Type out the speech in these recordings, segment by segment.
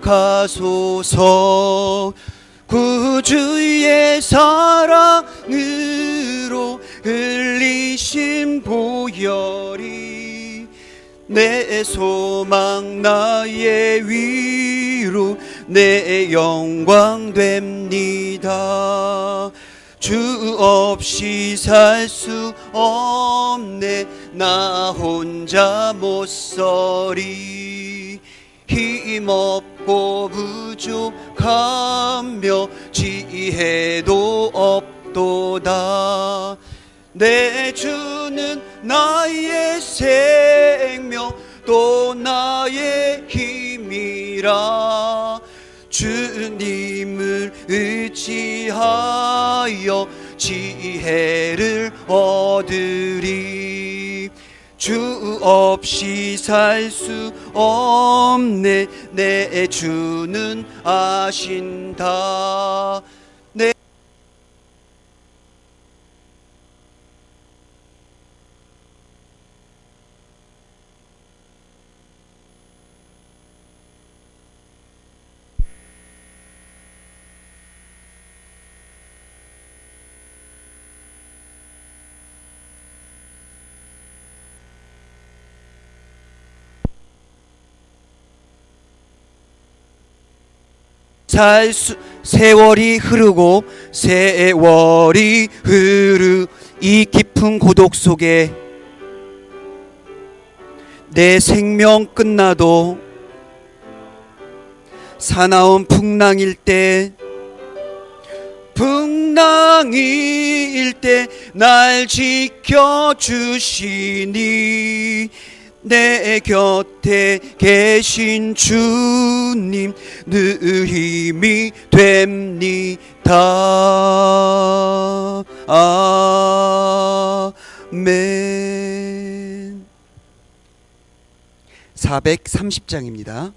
하소서. 구주의 사랑으로 흘리신 보혈이 내 소망 나의 위로 내 영광 됩니다. 주 없이 살 수 없네 나 혼자 못 서리. 힘없고 부족하며 지혜도 없도다. 내 주는 나의 생명 또 나의 힘이라. 주님을 의지하여 지혜를 얻으리. 주 없이 살 수 없네 내 주는 아신다. 세월이 흐르고 세월이 이 깊은 고독 속에 내 생명 끝나도 사나운 풍랑일 때 날 지켜주시니. 내 곁에 계신 주님 늘 힘이 됩니다. 아멘. 430장입니다.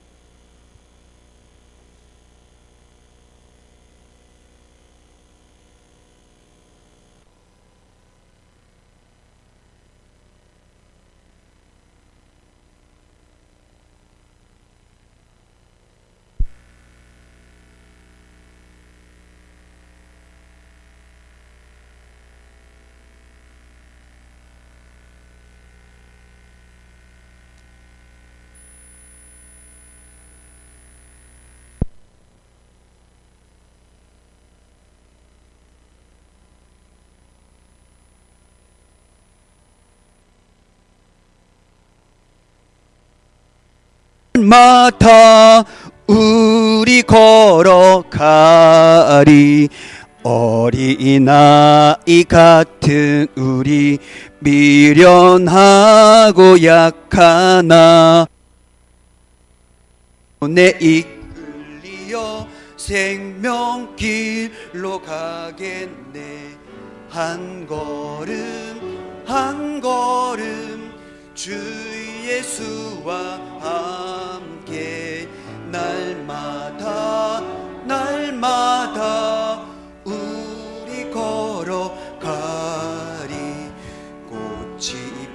마다 우리 걸어가리. 어린아이 같은 우리 미련하고 약하나 내 이끌리어 생명길로 가겠네. 한 걸음 한 걸음 주 예수와 함께 날마다 우리 걸어가리. 꽃이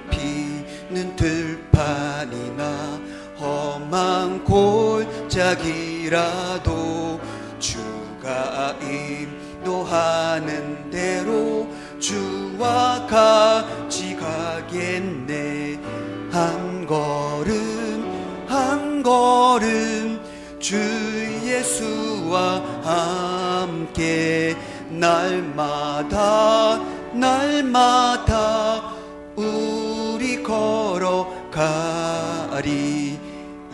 피는 들판이나 험한 골짜기라도 주가 인도하는 대로 주와 같이 가겠네. 한 걸음 주 예수와 함께 날마다 우리 걸어가리.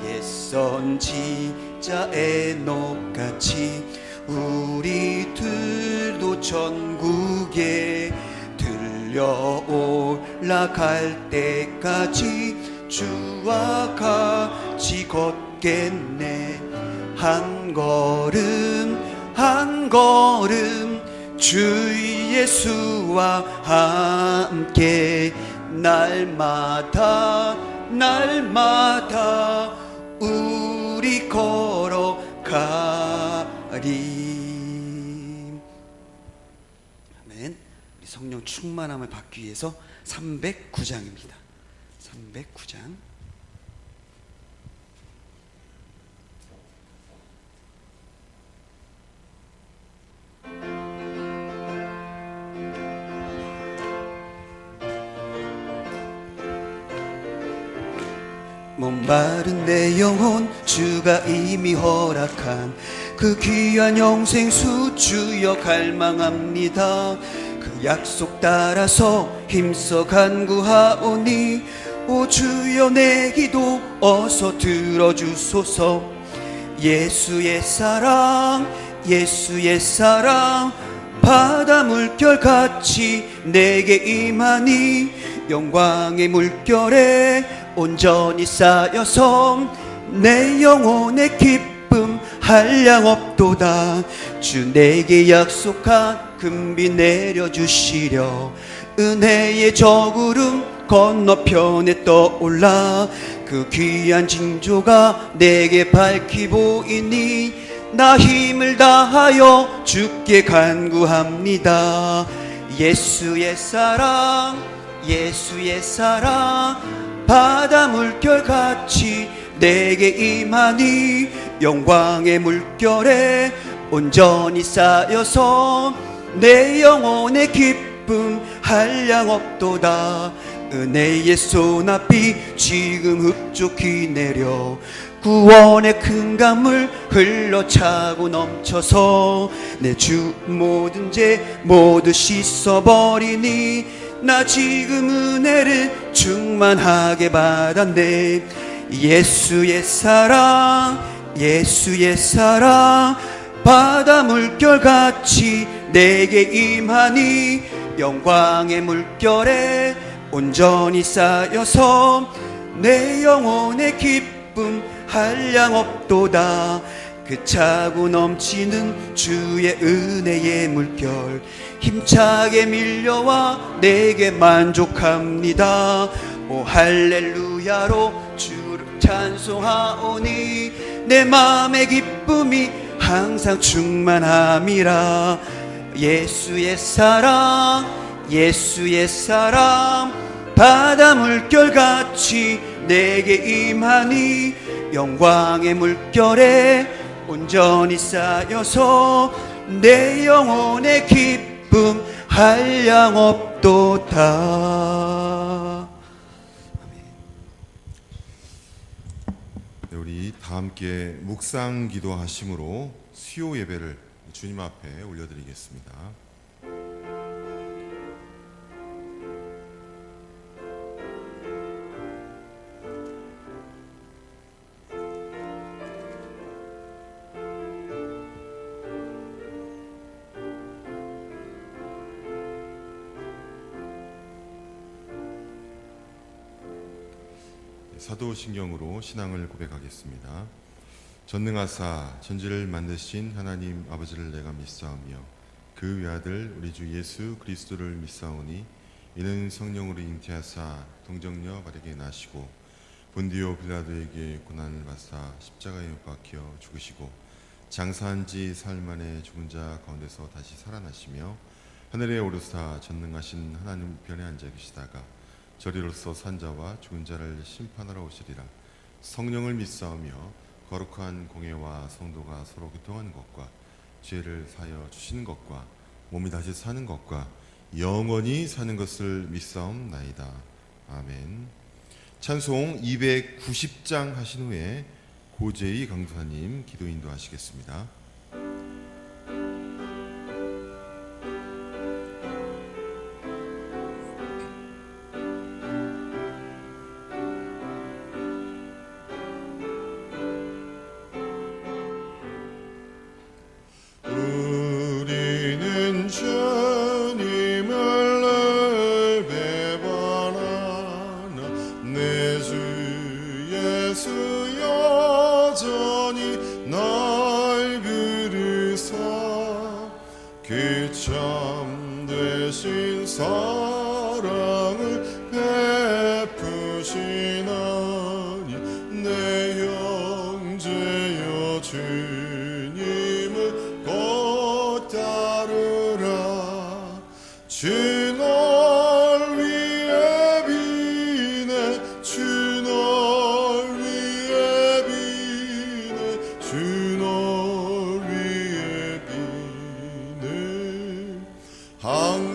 옛선지자 에녹같이 우리들도 천국에 들려 올라갈 때까지 주와 같이 걷겠네. 한 걸음 주 예수와 함께 날마다 우리 걸어가리. 아멘. 우리 성령 충만함을 받기 위해서 309장입니다. 309장. 목마른 내 영혼 주가 이미 허락한 그 귀한 영생수 주여 갈망합니다. 그 약속 따라서 힘써 간구하오니 오 주여 내 기도 어서 들어주소서. 예수의 사랑 예수의 사랑 바다 물결같이 내게 임하니 영광의 물결에 온전히 쌓여서 내 영혼의 기쁨 한량없도다. 주 내게 약속한 금비 내려주시려 은혜의 저구름 건너편에 떠올라 그 귀한 징조가 내게 밝히 보이니 나 힘을 다하여 주께 간구합니다. 예수의 사랑 예수의 사랑 바다 물결같이 내게 임하니 영광의 물결에 온전히 쌓여서 내 영혼의 기쁨 한량없도다. 은혜의 소나비 지금 흡족히 내려 구원의 큰 강물 흘러차고 넘쳐서 내 주 모든 죄 모두 씻어버리니 나 지금 은혜를 충만하게 받았네. 예수의 사랑 예수의 사랑 바다 물결같이 내게 임하니 영광의 물결에 온전히 쌓여서 내 영혼의 기쁨 한량없도다. 그 차고 넘치는 주의 은혜의 물결 힘차게 밀려와 내게 만족합니다. 오 할렐루야로 주를 찬송하오니 내 마음의 기쁨이 항상 충만함이라. 예수의 사랑 예수의 사랑 바다 물결같이 내게 임하니 영광의 물결에 온전히 쌓여서 내 영혼의 기쁨 한량없도다. 네, 우리 다 함께 묵상 기도하심으로 수요 예배를 주님 앞에 올려드리겠습니다. 사도신경으로 신앙을 고백하겠습니다. 전능하사 천지를 만드신 하나님 아버지를 내가 믿사오며 그 외아들 우리 주 예수 그리스도를 믿사오니 이는 성령으로 잉태하사 동정녀 마리아에게 나시고 본디오 빌라도에게 고난을 받사 십자가에 못 박혀 죽으시고 장사한 지 사흘 만에 죽은 자 가운데서 다시 살아나시며 하늘에 오르사 전능하신 하나님 편에 앉아 계시다가 저리로서 산자와 죽은 자를 심판하러 오시리라. 성령을 믿사오며 거룩한 공예와 성도가 서로 교통하는 것과 죄를 사하여 주시는 것과 몸이 다시 사는 것과 영원히 사는 것을 믿사옵나이다. 아멘. 찬송 290장 하신 후에 고재희 강사님 기도 인도하시겠습니다.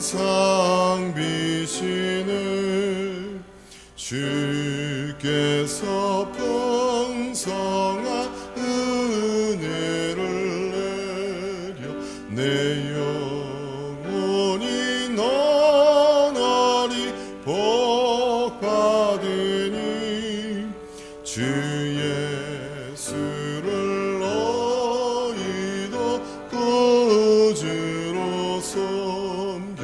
항상 비시는 주께서 풍성한 은혜를 내려 내 영혼이 너나리 복받으니 주 예수를 너희도 구주로 섬겨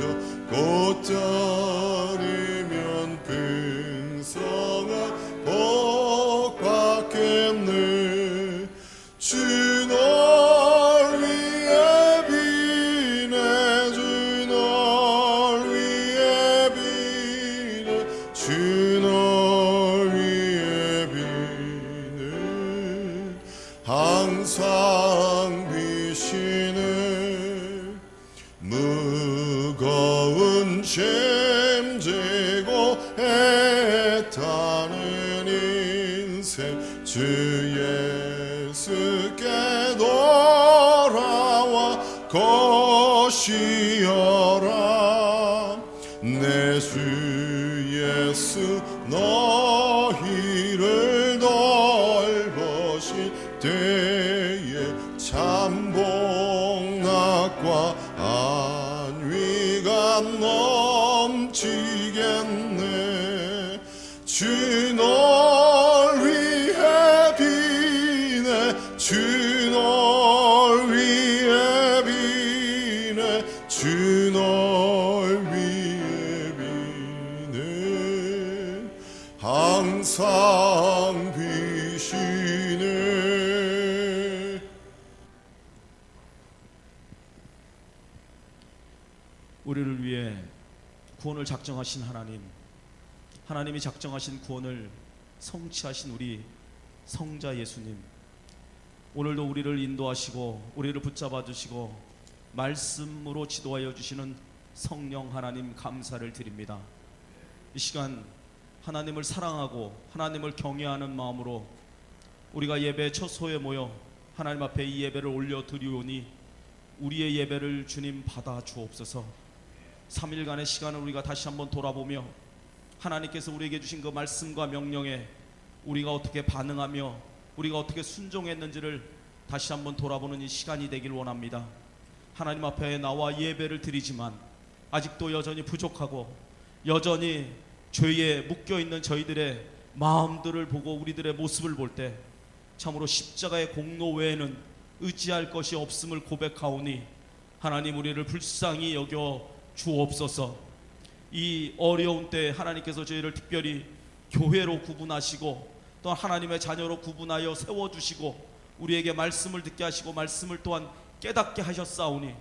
곧자리면 풍성한 복 받겠네. 주 널 위해 비네 주 널 위해 비네 주 널 위해 비네 항상 비시네 무거운 짐 지고 애타는 인생 주 예수께 돌아와 것이여라. 내 주 예수 너희를 돌보실 때에 참 복락과 안위가 넘치겠네. 주 널 위해 비네 주 널 위해 비네 주 널 위해 비네 항상 비시네. 우리를 위해 구원을 작정하신 하나님, 하나님이 작정하신 구원을 성취하신 우리 성자 예수님, 오늘도 우리를 인도하시고 우리를 붙잡아 주시고 말씀으로 지도하여 주시는 성령 하나님 감사를 드립니다. 이 시간 하나님을 사랑하고 하나님을 경외하는 마음으로 우리가 예배 처소에 모여 하나님 앞에 이 예배를 올려 드리오니 우리의 예배를 주님 받아 주옵소서. 3일간의 시간을 우리가 다시 한번 돌아보며 하나님께서 우리에게 주신 그 말씀과 명령에 우리가 어떻게 반응하며 우리가 어떻게 순종했는지를 다시 한번 돌아보는 이 시간이 되길 원합니다. 하나님 앞에 나와 예배를 드리지만 아직도 여전히 부족하고 여전히 죄에 묶여있는 저희들의 마음들을 보고 우리들의 모습을 볼 때 참으로 십자가의 공로 외에는 의지할 것이 없음을 고백하오니 하나님 우리를 불쌍히 여겨 주옵소서. 이 어려운 때 하나님께서 저희를 특별히 교회로 구분하시고 또한 하나님의 자녀로 구분하여 세워주시고 우리에게 말씀을 듣게 하시고 말씀을 또한 깨닫게 하셨사오니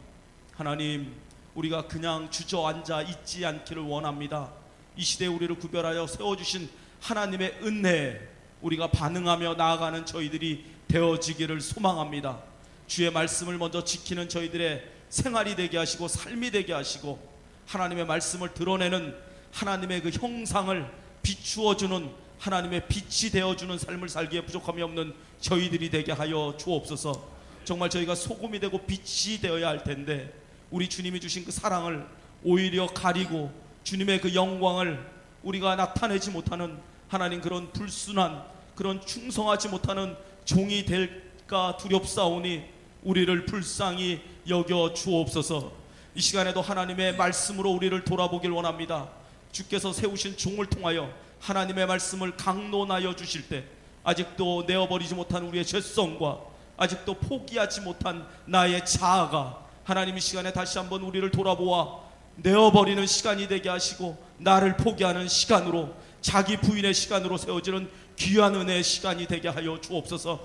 하나님 우리가 그냥 주저앉아 있지 않기를 원합니다. 이 시대에 우리를 구별하여 세워주신 하나님의 은혜에 우리가 반응하며 나아가는 저희들이 되어지기를 소망합니다. 주의 말씀을 먼저 지키는 저희들의 생활이 되게 하시고 삶이 되게 하시고 하나님의 말씀을 드러내는 하나님의 그 형상을 비추어주는 하나님의 빛이 되어주는 삶을 살기에 부족함이 없는 저희들이 되게 하여 주옵소서. 정말 저희가 소금이 되고 빛이 되어야 할 텐데 우리 주님이 주신 그 사랑을 오히려 가리고 주님의 그 영광을 우리가 나타내지 못하는 하나님 그런 불순한 그런 충성하지 못하는 종이 될까 두렵사오니 우리를 불쌍히 여겨 주옵소서. 이 시간에도 하나님의 말씀으로 우리를 돌아보길 원합니다. 주께서 세우신 종을 통하여 하나님의 말씀을 강론하여 주실 때 아직도 내어버리지 못한 우리의 죄성과 아직도 포기하지 못한 나의 자아가 하나님 이 시간에 다시 한번 우리를 돌아보아 내어버리는 시간이 되게 하시고 나를 포기하는 시간으로 자기 부인의 시간으로 세워지는 귀한 은혜의 시간이 되게 하여 주옵소서.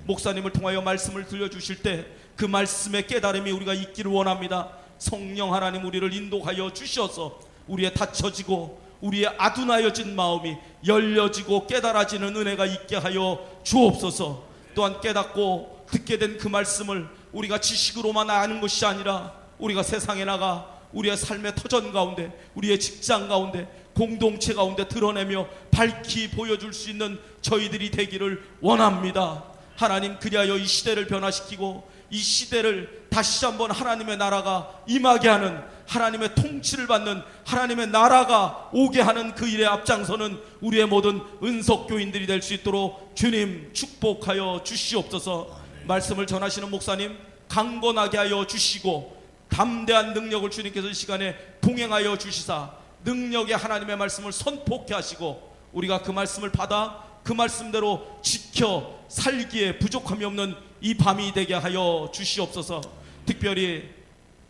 목사님을 통하여 말씀을 들려주실 때 그 말씀의 깨달음이 우리가 있기를 원합니다. 성령 하나님 우리를 인도하여 주셔서 우리의 닫혀지고 우리의 아둔하여진 마음이 열려지고 깨달아지는 은혜가 있게 하여 주옵소서. 또한 깨닫고 듣게 된 그 말씀을 우리가 지식으로만 아는 것이 아니라 우리가 세상에 나가 우리의 삶의 터전 가운데 우리의 직장 가운데 공동체 가운데 드러내며 밝히 보여줄 수 있는 저희들이 되기를 원합니다. 하나님 그리하여 이 시대를 변화시키고 이 시대를 다시 한번 하나님의 나라가 임하게 하는, 하나님의 통치를 받는, 하나님의 나라가 오게 하는 그 일에 앞장서는 우리의 모든 은석교인들이 될 수 있도록 주님 축복하여 주시옵소서. 말씀을 전하시는 목사님 강건하게 하여 주시고, 담대한 능력을 주님께서 이 시간에 동행하여 주시사 능력의 하나님의 말씀을 선포케 하시고, 우리가 그 말씀을 받아 그 말씀대로 지켜 살기에 부족함이 없는 이 밤이 되게 하여 주시옵소서. 특별히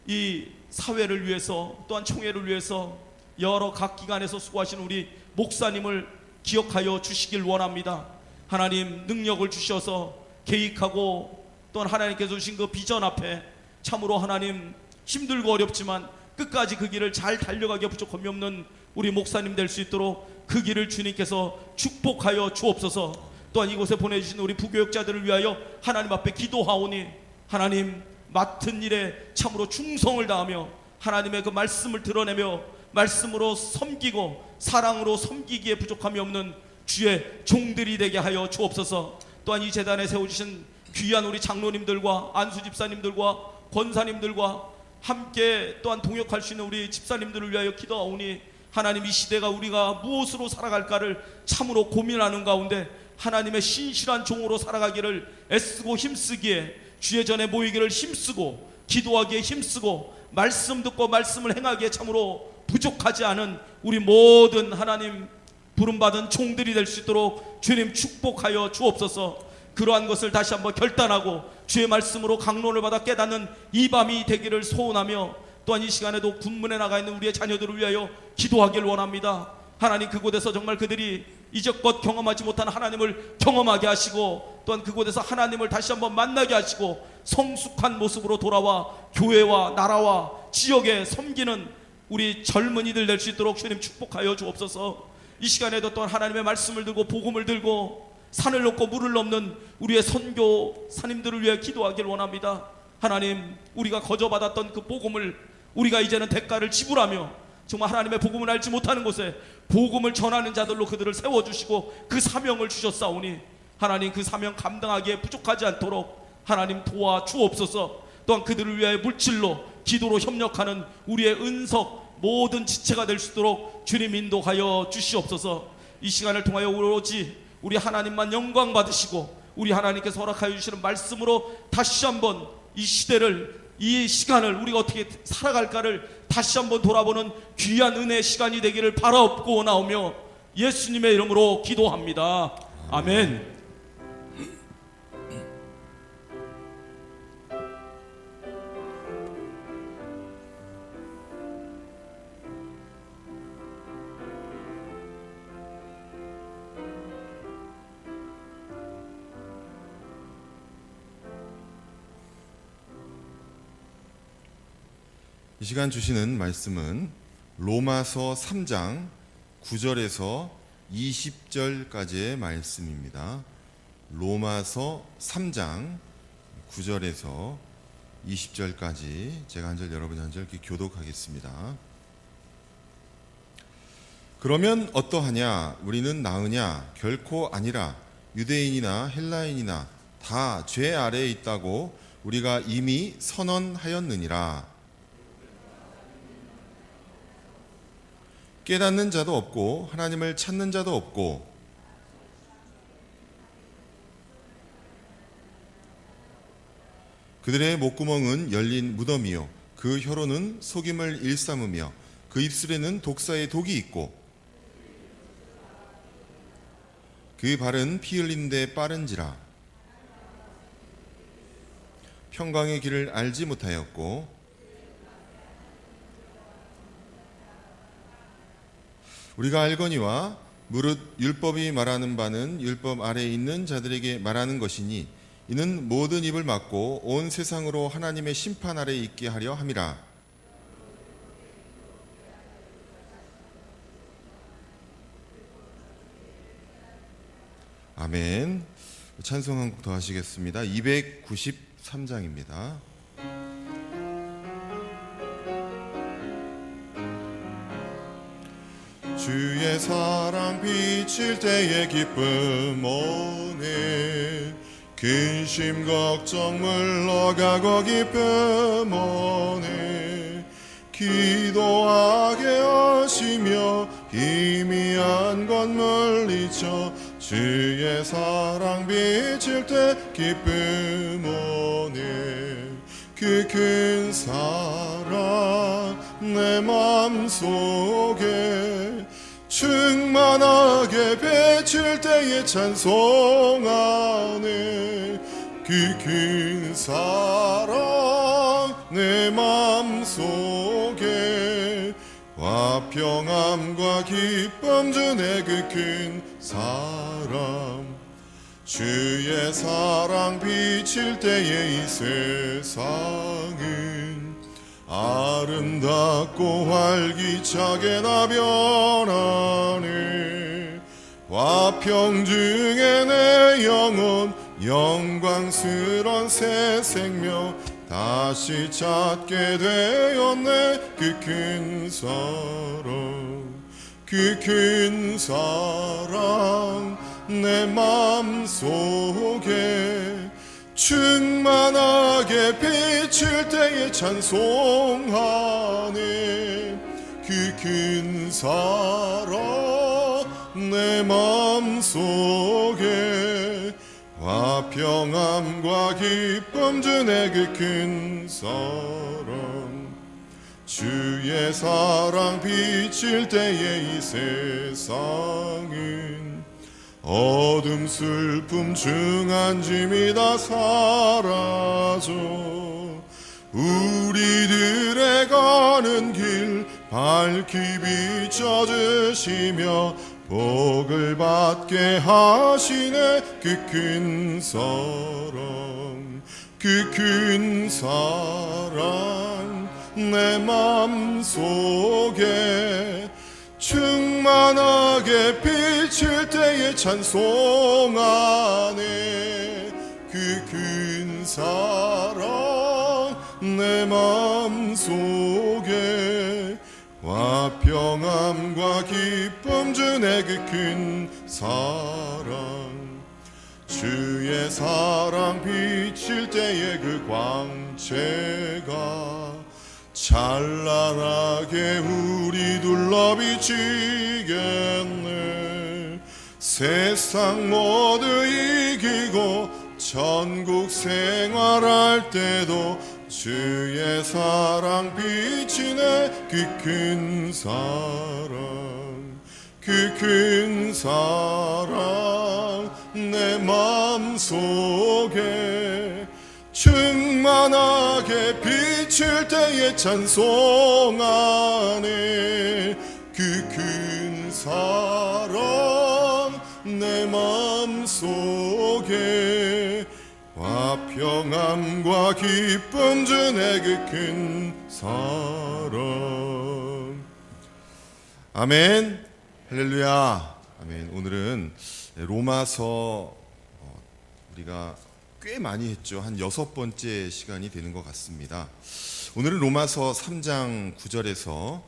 이 사회를 위해서, 또한 총회를 위해서 여러 각 기관에서 수고하신 우리 목사님을 기억하여 주시길 원합니다. 하나님 능력을 주셔서 계획하고, 또한 하나님께서 주신 그 비전 앞에 참으로 하나님 힘들고 어렵지만 끝까지 그 길을 잘 달려가기에 부족함이 없는 우리 목사님 될 수 있도록 그 길을 주님께서 축복하여 주옵소서. 또한 이곳에 보내주신 우리 부교역자들을 위하여 하나님 앞에 기도하오니, 하나님 맡은 일에 참으로 충성을 다하며 하나님의 그 말씀을 드러내며 말씀으로 섬기고 사랑으로 섬기기에 부족함이 없는 주의 종들이 되게 하여 주옵소서. 또한 이 재단에 세워주신 귀한 우리 장로님들과 안수 집사님들과 권사님들과 함께 또한 동역할 수 있는 우리 집사님들을 위하여 기도하오니, 하나님 이 시대가 우리가 무엇으로 살아갈까를 참으로 고민하는 가운데 하나님의 신실한 종으로 살아가기를 애쓰고 힘쓰기에, 주의 전에 모이기를 힘쓰고 기도하기에 힘쓰고 말씀 듣고 말씀을 행하기에 참으로 부족하지 않은 우리 모든 하나님 부름받은 종들이 될 수 있도록 주님 축복하여 주옵소서. 그러한 것을 다시 한번 결단하고 주의 말씀으로 강론을 받아 깨닫는 이 밤이 되기를 소원하며, 또한 이 시간에도 군문에 나가 있는 우리의 자녀들을 위하여 기도하길 원합니다. 하나님 그곳에서 정말 그들이 이제껏 경험하지 못한 하나님을 경험하게 하시고, 또한 그곳에서 하나님을 다시 한번 만나게 하시고 성숙한 모습으로 돌아와 교회와 나라와 지역에 섬기는 우리 젊은이들 될 수 있도록 주님 축복하여 주옵소서. 이 시간에도 또한 하나님의 말씀을 들고 복음을 들고 산을 넘고 물을 넘는 우리의 선교사님들을 위해 기도하길 원합니다. 하나님 우리가 거저받았던 그 복음을 우리가 이제는 대가를 지불하며 정말 하나님의 복음을 알지 못하는 곳에 복음을 전하는 자들로 그들을 세워주시고 그 사명을 주셨사오니, 하나님 그 사명 감당하기에 부족하지 않도록 하나님 도와주옵소서. 또한 그들을 위해 물질로 기도로 협력하는 우리의 은석 모든 지체가 될 수 있도록 주님 인도하여 주시옵소서. 이 시간을 통하여 오로지 우리 하나님만 영광 받으시고 우리 하나님께서 허락하여 주시는 말씀으로 다시 한번 이 시대를, 이 시간을 우리가 어떻게 살아갈까를 다시 한번 돌아보는 귀한 은혜의 시간이 되기를 바라옵고 나오며 예수님의 이름으로 기도합니다. 아멘. 이 시간 주시는 말씀은 로마서 3장 9절에서 20절까지의 말씀입니다. 로마서 3장 9절에서 20절까지 제가 한 절 여러분이 한 절 이렇게 교독하겠습니다. 그러면 어떠하냐? 우리는 나으냐? 결코 아니라. 유대인이나 헬라인이나 다 죄 아래에 있다고 우리가 이미 선언하였느니라. 깨닫는 자도 없고 하나님을 찾는 자도 없고 그들의 목구멍은 열린 무덤이요 그 혀로는 속임을 일삼으며 그 입술에는 독사의 독이 있고 그 발은 피 흘리는 데 빠른지라. 평강의 길을 알지 못하였고 우리가 알거니와 무릇 율법이 말하는 바는 율법 아래에 있는 자들에게 말하는 것이니 이는 모든 입을 막고 온 세상으로 하나님의 심판 아래에 있게 하려 함이라. 아멘. 찬송 한 곡 더 하시겠습니다. 293장입니다. 주의 사랑 비칠 때에 기쁨 오네 근심 걱정 물러가고 기쁨 오네 기도하게 하시며 희미한 것 물리쳐 주의 사랑 비칠 때 기쁨 오네 그 큰 사랑 내 맘속에 충만하게 비칠 때에 찬송하네 그 큰 사랑 내 맘속에 화평함과 기쁨 주네 그 큰 사랑 주의 사랑 비칠 때에 이 세상은 아름답고 활기차게 나변하네 화평 중에 내 영혼 영광스런 새 생명 다시 찾게 되었네 그 큰 사랑 그 큰 사랑 내 맘속에 충만하게 비칠 때에 찬송하네 그 큰 사랑 내 맘속에 화평함과 기쁨 주네 그 큰 사랑 주의 사랑 비칠 때에 이 세상은 어둠 슬픔 중한짐이 다 사라져 우리들의 가는 길 밝히 비춰주시며 복을 받게 하시네 그 큰 사랑 그 큰 사랑 내 맘속에 충만하게 비칠 때에 찬송하네 그 큰 사랑 내 맘속에 화평함과 기쁨 주네 그 큰 사랑 주의 사랑 비칠 때에 그 광채가 찬란하게 우리 둘러 비치겠네 세상 모두 이기고 천국 생활할 때도 주의 사랑 비치네 그 큰 사랑 그 큰 사랑 내 맘속에 충만하게 비칠 때에 찬송하네 그 큰 사랑 내 맘속에 화평함과 기쁨 주네 그 큰 사랑 아멘 할렐루야 아멘 오늘은 로마서 우리가 꽤 많이 했죠. 한 6번째 시간이 되는 것 같습니다. 오늘은 로마서 3장 9절에서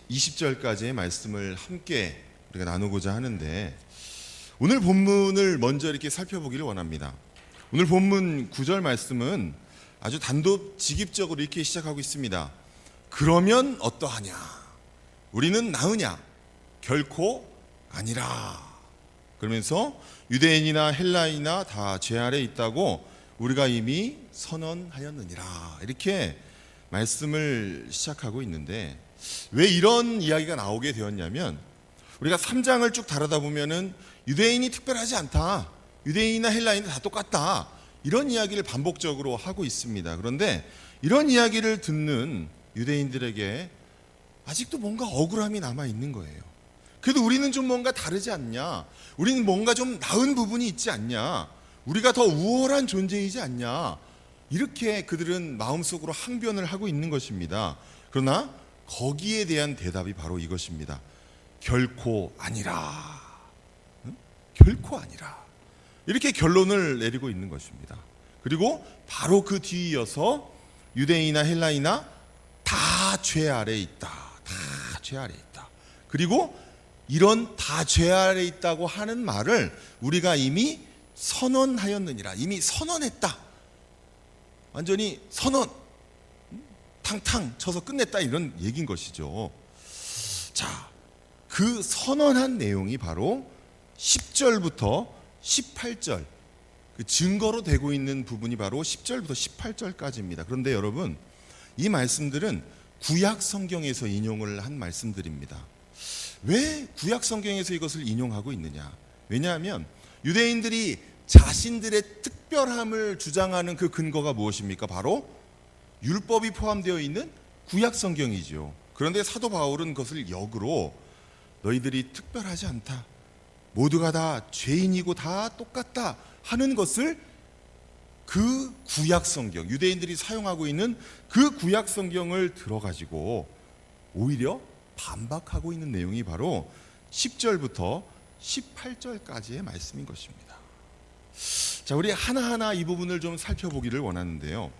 20절까지의 말씀을 함께 우리가 나누고자 하는데 오늘 본문을 먼저 이렇게 살펴보기를 원합니다. 오늘 본문 9절 말씀은 아주 단도직입적으로 이렇게 시작하고 있습니다. 그러면 어떠하냐? 우리는 나으냐? 결코 아니라. 그러면서 유대인이나 헬라인이나 다 죄 아래 있다고 우리가 이미 선언하였느니라 이렇게 말씀을 시작하고 있는데 왜 이런 이야기가 나오게 되었냐면 우리가 3장을 쭉 다루다 보면은 유대인이 특별하지 않다 유대인이나 헬라인은 다 똑같다 이런 이야기를 반복적으로 하고 있습니다. 그런데 이런 이야기를 듣는 유대인들에게 아직도 뭔가 억울함이 남아있는 거예요. 그래도 우리는 좀 뭔가 다르지 않냐? 우리는 뭔가 좀 나은 부분이 있지 않냐? 우리가 더 우월한 존재이지 않냐? 이렇게 그들은 마음속으로 항변을 하고 있는 것입니다. 그러나 거기에 대한 대답이 바로 이것입니다. 결코 아니라. 응? 결코 아니라. 이렇게 결론을 내리고 있는 것입니다. 그리고 바로 그 뒤이어서 유대인이나 헬라이나 다 죄 아래에 있다. 다 죄 아래에 있다. 그리고 이런 다 죄 아래 있다고 하는 말을 우리가 이미 선언하였느니라. 이미 선언했다. 완전히 선언, 탕탕 쳐서 끝냈다, 이런 얘기인 것이죠. 자, 그 선언한 내용이 바로 10절부터 18절, 그 증거로 되고 있는 부분이 바로 10절부터 18절까지입니다. 그런데 여러분, 이 말씀들은 구약 성경에서 인용을 한 말씀들입니다. 왜 구약 성경에서 이것을 인용하고 있느냐? 왜냐하면 유대인들이 자신들의 특별함을 주장하는 그 근거가 무엇입니까? 바로 율법이 포함되어 있는 구약 성경이죠. 그런데 사도 바울은 그것을 역으로 너희들이 특별하지 않다, 모두가 다 죄인이고 다 똑같다 하는 것을 그 구약 성경, 유대인들이 사용하고 있는 그 구약 성경을 들어가지고 오히려 반박하고 있는 내용이 바로 10절부터 18절까지의 말씀인 것입니다. 자, 우리 하나하나 이 부분을 좀 살펴보기를 원하는데요.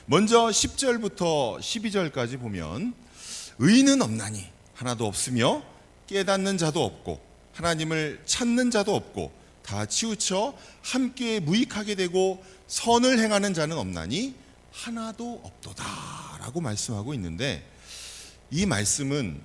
먼저 10절부터 12절까지 보면 의인은 없나니 하나도 없으며 깨닫는 자도 없고 하나님을 찾는 자도 없고 다 치우쳐 함께 무익하게 되고 선을 행하는 자는 없나니 하나도 없도다 라고 말씀하고 있는데, 이 말씀은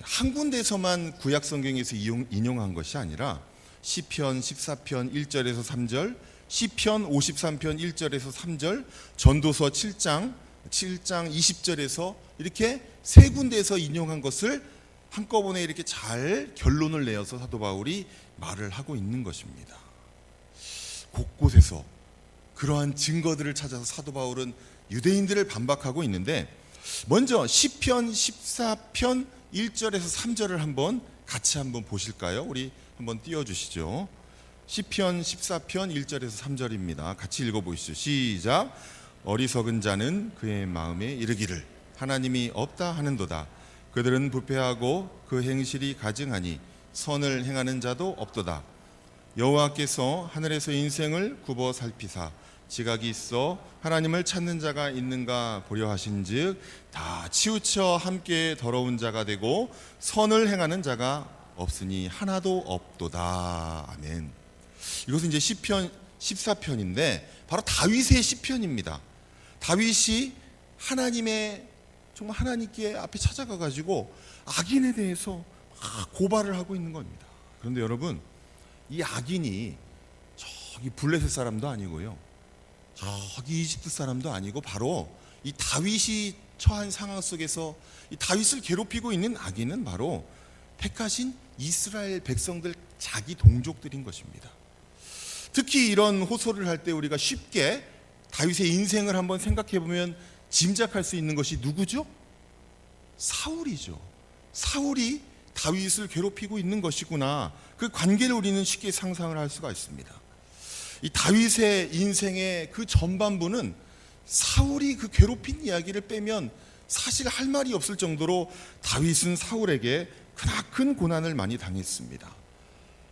한 군데서만 구약 성경에서 인용한 것이 아니라 시편 14편 1절에서 3절, 시편 53편 1절에서 3절, 전도서 7장 20절에서 이렇게 세 군데에서 인용한 것을 한꺼번에 이렇게 잘 결론을 내어서 사도 바울이 말을 하고 있는 것입니다. 곳곳에서 그러한 증거들을 찾아서 사도 바울은 유대인들을 반박하고 있는데, 먼저 시편 14편 1절에서 3절을 한번 같이 한번 보실까요? 우리 한번 띄워주시죠. 시편 14편 1절에서 3절입니다. 같이 읽어보시죠. 시작. 어리석은 자는 그의 마음에 이르기를 하나님이 없다 하는도다. 그들은 부패하고 그 행실이 가증하니 선을 행하는 자도 없도다. 여호와께서 하늘에서 인생을 굽어 살피사 지각이 있어 하나님을 찾는 자가 있는가 보려 하신즉 다 치우쳐 함께 더러운 자가 되고 선을 행하는 자가 없으니 하나도 없도다. 아멘. 이것은 이제 시편 14편인데 바로 다윗의 시편입니다. 다윗이 하나님의 정말 하나님께 앞에 찾아가 가지고 악인에 대해서 막 고발을 하고 있는 겁니다. 그런데 여러분, 이 악인이 저기 블레셋 사람도 아니고요, 저기 이집트 사람도 아니고 바로 이 다윗이 처한 상황 속에서 이 다윗을 괴롭히고 있는 악인은 바로 택하신 이스라엘 백성들, 자기 동족들인 것입니다. 특히 이런 호소를 할 때 우리가 쉽게 다윗의 인생을 한번 생각해 보면 짐작할 수 있는 것이 누구죠? 사울이죠. 사울이 다윗을 괴롭히고 있는 것이구나, 그 관계를 우리는 쉽게 상상을 할 수가 있습니다. 이 다윗의 인생의 그 전반부는 사울이 그 괴롭힌 이야기를 빼면 사실 할 말이 없을 정도로 다윗은 사울에게 크나큰 고난을 많이 당했습니다.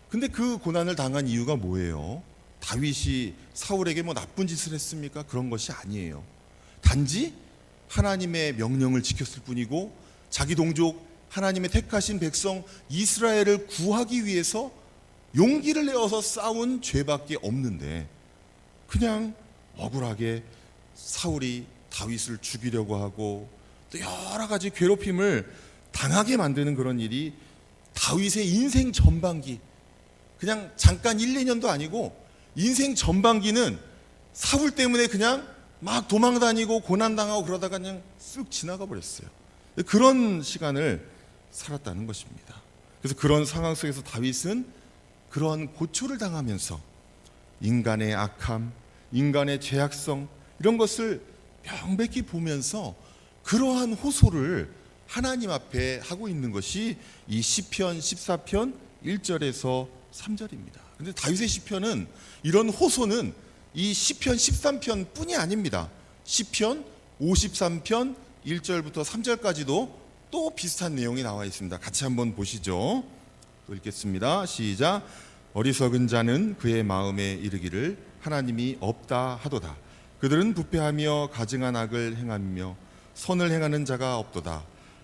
근데 그 고난을 당한 이유가 뭐예요? 다윗이 사울에게 뭐 나쁜 짓을 했습니까? 그런 것이 아니에요. 단지 하나님의 명령을 지켰을 뿐이고 자기 동족 하나님의 택하신 백성 이스라엘을 구하기 위해서 용기를 내어서 싸운 죄밖에 없는데, 그냥 억울하게 사울이 다윗을 죽이려고 하고 또 여러 가지 괴롭힘을 당하게 만드는 그런 일이 다윗의 인생 전반기, 그냥 잠깐 1, 2년도 아니고 인생 전반기는 사울 때문에 그냥 막 도망다니고 고난당하고 그러다가 그냥 쓱 지나가 버렸어요. 그런 시간을 살았다는 것입니다. 그래서 그런 상황 속에서 다윗은 그런 고초를 당하면서 인간의 악함, 인간의 죄악성, 이런 것을 명백히 보면서 그러한 호소를 하나님 앞에 하고 있는 것이 이 시편 14편 1절에서 3절입니다. 그런데 다윗의 시편은 이런 호소는 이 시편 13편 뿐이 아닙니다. 시편 53편 1절부터 3절까지도 또 비슷한 내용이 나와 있습니다. 같이 한번 보시죠. 또 읽겠습니다. 시작. 어리석은 자는 그의 마음에 이르기를 하나님이 없다 하도다. 그들은 부패하며 가증한 악을 행하며 선을 행하는 자가 없도다.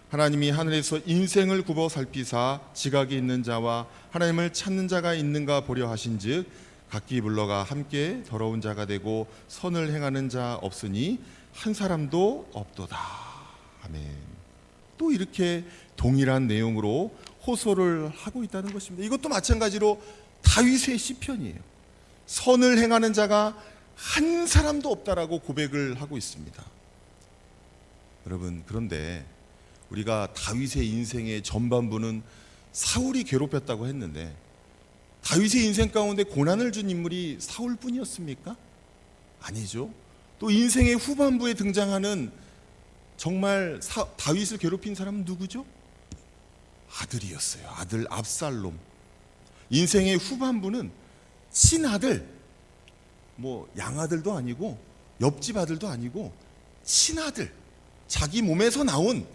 하나님이 하늘에서 인생을 굽어 살피사 지각이 있는 자와 하나님을 찾는 자가 있는가 보려 하신즉 각기 물러가 함께 더러운 자가 되고 선을 행하는 자 없으니 한 사람도 없도다. 아멘. 또 이렇게 동일한 내용으로 호소를 하고 있다는 것입니다. 이것도 마찬가지로 다윗의 시편이에요. 선을 행하는 자가 한 사람도 없다라고 고백을 하고 있습니다. 여러분, 그런데 우리가 다윗의 인생의 전반부는 사울이 괴롭혔다고 했는데 다윗의 인생 가운데 고난을 준 인물이 사울뿐이었습니까? 아니죠. 또 인생의 후반부에 등장하는 정말 다윗을 괴롭힌 사람은 누구죠? 아들이었어요. 아들 압살롬. 인생의 후반부는 친아들, 뭐 양아들도 아니고 옆집 아들도 아니고 친아들, 자기 몸에서 나온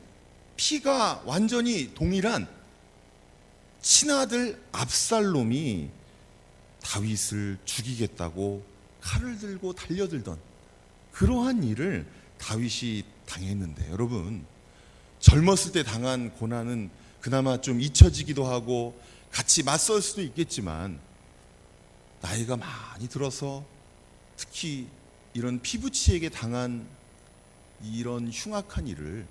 피가 완전히 동일한 친아들 압살롬이 다윗을 죽이겠다고 칼을 들고 달려들던 그러한 일을 다윗이 당했는데, 여러분, 젊었을 때 당한 고난은 그나마 좀 잊혀지기도 하고 같이 맞설 수도 있겠지만 나이가 많이 들어서 특히 이런 피부치에게 당한 이런 흉악한 일을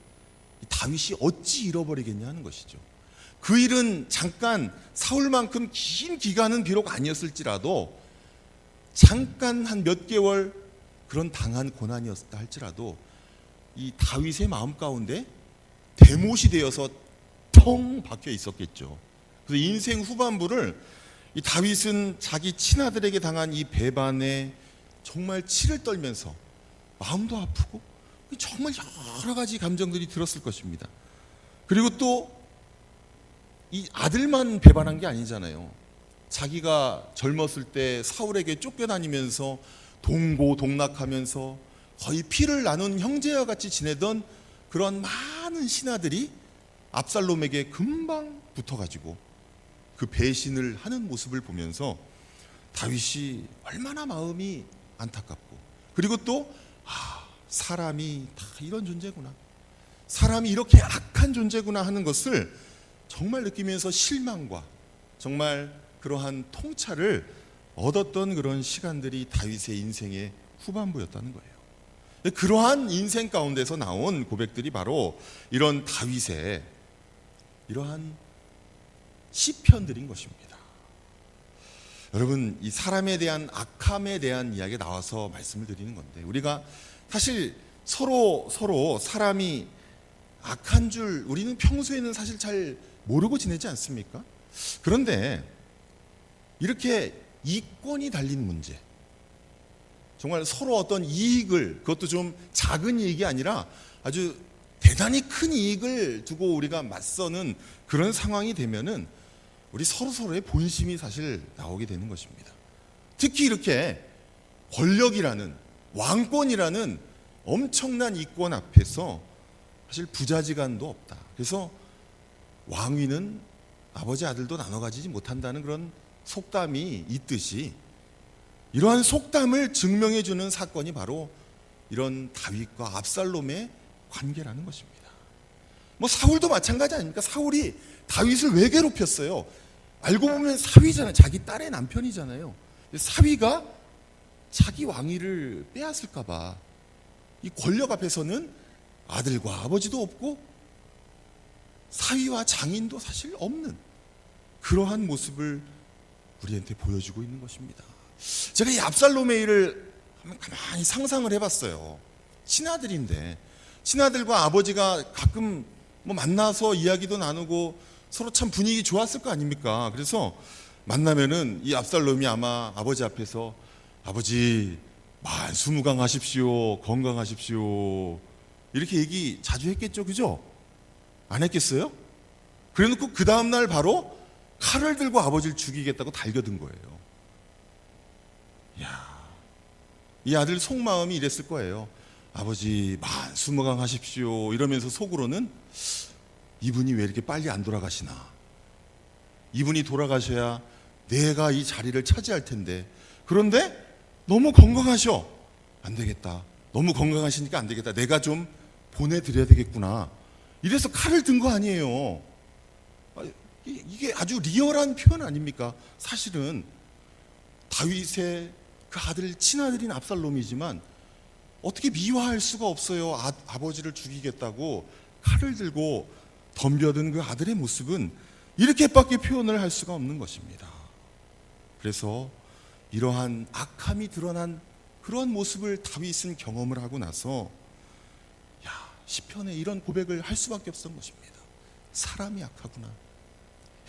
다윗이 어찌 잃어버리겠냐 하는 것이죠. 그 일은 잠깐 사울만큼 긴 기간은 비록 아니었을지라도 잠깐 한 몇 개월 그런 당한 고난이었다 할지라도 이 다윗의 마음 가운데 대못이 되어서 텅 박혀 있었겠죠. 그래서 인생 후반부를 이 다윗은 자기 친아들에게 당한 이 배반에 정말 치를 떨면서 마음도 아프고 정말 여러 가지 감정들이 들었을 것입니다. 그리고 또 이 아들만 배반한 게 아니잖아요. 자기가 젊었을 때 사울에게 쫓겨다니면서 동고동락하면서 거의 피를 나눈 형제와 같이 지내던 그런 많은 신하들이 압살롬에게 금방 붙어가지고 그 배신을 하는 모습을 보면서 다윗이 얼마나 마음이 안타깝고, 그리고 또 사람이 다 이런 존재구나, 사람이 이렇게 악한 존재구나 하는 것을 정말 느끼면서 실망과 정말 그러한 통찰을 얻었던 그런 시간들이 다윗의 인생의 후반부였다는 거예요. 그러한 인생 가운데서 나온 고백들이 바로 이런 다윗의 이러한 시편들인 것입니다. 여러분, 이 사람에 대한 악함에 대한 이야기가 나와서 말씀을 드리는 건데, 우리가 사실 서로 사람이 악한 줄 우리는 평소에는 사실 잘 모르고 지내지 않습니까? 그런데 이렇게 이권이 달린 문제, 정말 서로 어떤 이익을, 그것도 좀 작은 이익이 아니라 아주 대단히 큰 이익을 두고 우리가 맞서는 그런 상황이 되면은 우리 서로의 본심이 사실 나오게 되는 것입니다. 특히 이렇게 권력이라는, 왕권이라는 엄청난 이권 앞에서 사실 부자지간도 없다. 그래서 왕위는 아버지 아들도 나눠 가지지 못한다는 그런 속담이 있듯이 이러한 속담을 증명해 주는 사건이 바로 이런 다윗과 압살롬의 관계라는 것입니다. 뭐 사울도 마찬가지 아닙니까? 사울이 다윗을 왜 괴롭혔어요? 알고 보면 사위잖아요. 자기 딸의 남편이잖아요. 사위가 자기 왕위를 빼앗을까 봐 이 권력 앞에서는 아들과 아버지도 없고 사위와 장인도 사실 없는 그러한 모습을 우리한테 보여주고 있는 것입니다. 제가 이 압살롬의 일을 한번 가만히 상상을 해봤어요. 친아들인데 친아들과 아버지가 가끔 뭐 만나서 이야기도 나누고 서로 참 분위기 좋았을 거 아닙니까? 그래서 만나면은 이 압살롬이 아마 아버지 앞에서 아버지 만수무강하십시오, 건강하십시오, 이렇게 얘기 자주 했겠죠, 그죠? 안 했겠어요? 그래놓고 그 다음날 바로 칼을 들고 아버지를 죽이겠다고 달겨든 거예요. 이야, 이 아들 속마음이 이랬을 거예요. 아버지 만수무강하십시오 이러면서 속으로는 이분이 왜 이렇게 빨리 안 돌아가시나, 이분이 돌아가셔야 내가 이 자리를 차지할 텐데, 그런데 너무 건강하셔, 안 되겠다, 너무 건강하시니까 안 되겠다, 내가 좀 보내드려야 되겠구나, 이래서 칼을 든 거 아니에요. 이게 아주 리얼한 표현 아닙니까? 사실은 다윗의 그 아들 친아들인 압살롬이지만 어떻게 미화할 수가 없어요. 아버지를 죽이겠다고 칼을 들고 덤벼든 그 아들의 모습은 이렇게밖에 표현을 할 수가 없는 것입니다. 그래서 이러한 악함이 드러난 그러한 모습을 다윗은 경험을 하고 나서 시편에 이런 고백을 할 수밖에 없었던 것입니다. 사람이 악하구나.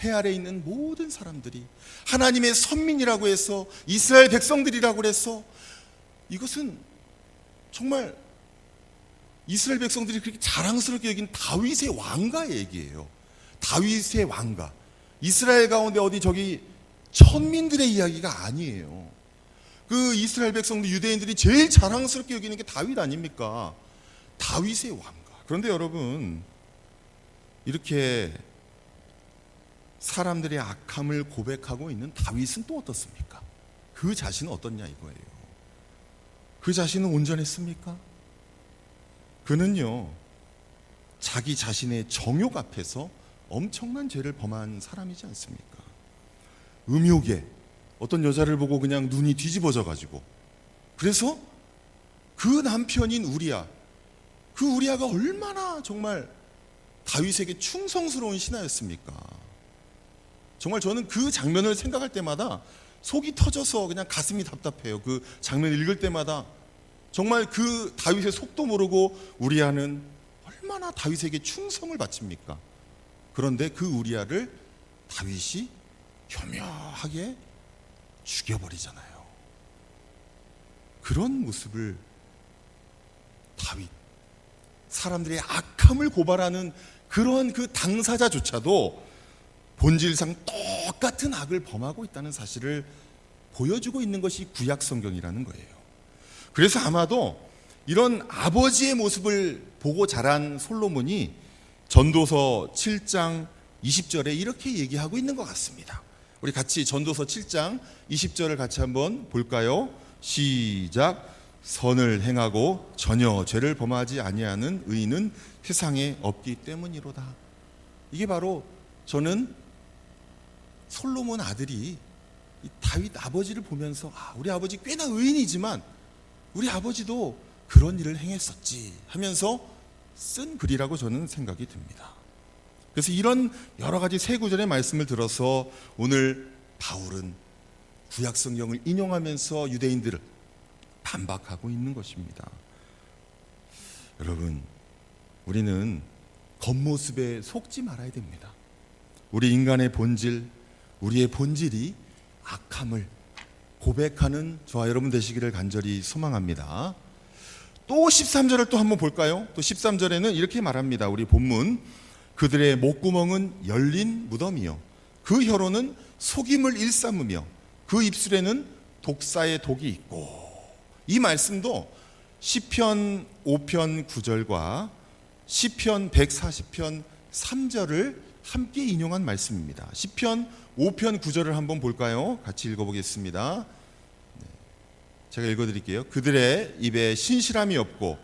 해 아래 있는 모든 사람들이 하나님의 선민이라고 해서 이스라엘 백성들이라고 해서 이것은 정말 이스라엘 백성들이 그렇게 자랑스럽게 여긴 다윗의 왕가의 얘기예요. 다윗의 왕가. 이스라엘 가운데 어디 저기 천민들의 이야기가 아니에요. 그 이스라엘 백성들 유대인들이 제일 자랑스럽게 여기는 게 다윗 아닙니까? 다윗의 왕가. 그런데 여러분, 이렇게 사람들의 악함을 고백하고 있는 다윗은 또 어떻습니까? 그 자신은 어떻냐 이거예요. 그 자신은 온전했습니까? 그는요, 자기 자신의 정욕 앞에서 엄청난 죄를 범한 사람이지 않습니까? 음욕에 어떤 여자를 보고 그냥 눈이 뒤집어져 가지고, 그래서 그 남편인 우리야, 그 우리야가 얼마나 정말 다윗에게 충성스러운 신하였습니까? 정말 저는 그 장면을 생각할 때마다 속이 터져서 그냥 가슴이 답답해요. 그 장면을 읽을 때마다 정말 그 다윗의 속도 모르고 우리야는 얼마나 다윗에게 충성을 바칩니까? 그런데 그 우리야를 다윗이 교묘하게 죽여버리잖아요. 그런 모습을 다윗, 사람들의 악함을 고발하는 그런 그 당사자조차도 본질상 똑같은 악을 범하고 있다는 사실을 보여주고 있는 것이 구약 성경이라는 거예요. 그래서 아마도 이런 아버지의 모습을 보고 자란 솔로몬이 전도서 7장 20절에 이렇게 얘기하고 있는 것 같습니다. 우리 같이 전도서 7장 20절을 같이 한번 볼까요? 시작. 선을 행하고 전혀 죄를 범하지 아니하는 의인은 세상에 없기 때문이로다. 이게 바로 저는 솔로몬 아들이 다윗 아버지를 보면서 우리 아버지 꽤나 의인이지만 우리 아버지도 그런 일을 행했었지 하면서 쓴 글이라고 저는 생각이 듭니다. 그래서 이런 여러 가지 세 구절의 말씀을 들어서 오늘 바울은 구약 성경을 인용하면서 유대인들을 반박하고 있는 것입니다. 여러분, 우리는 겉모습에 속지 말아야 됩니다. 우리 인간의 본질, 우리의 본질이 악함을 고백하는 저와 여러분 되시기를 간절히 소망합니다. 또 13절을 또 한번 볼까요? 또 13절에는 이렇게 말합니다. 우리 본문, 그들의 목구멍은 열린 무덤이요 그 혀로는 속임을 일삼으며 그 입술에는 독사의 독이 있고. 이 말씀도 시편 5편 9절과 시편 140편 3절을 함께 인용한 말씀입니다. 시편 5편 9절을 한번 볼까요? 같이 읽어보겠습니다. 제가 읽어드릴게요. 그들의 입에 신실함이 없고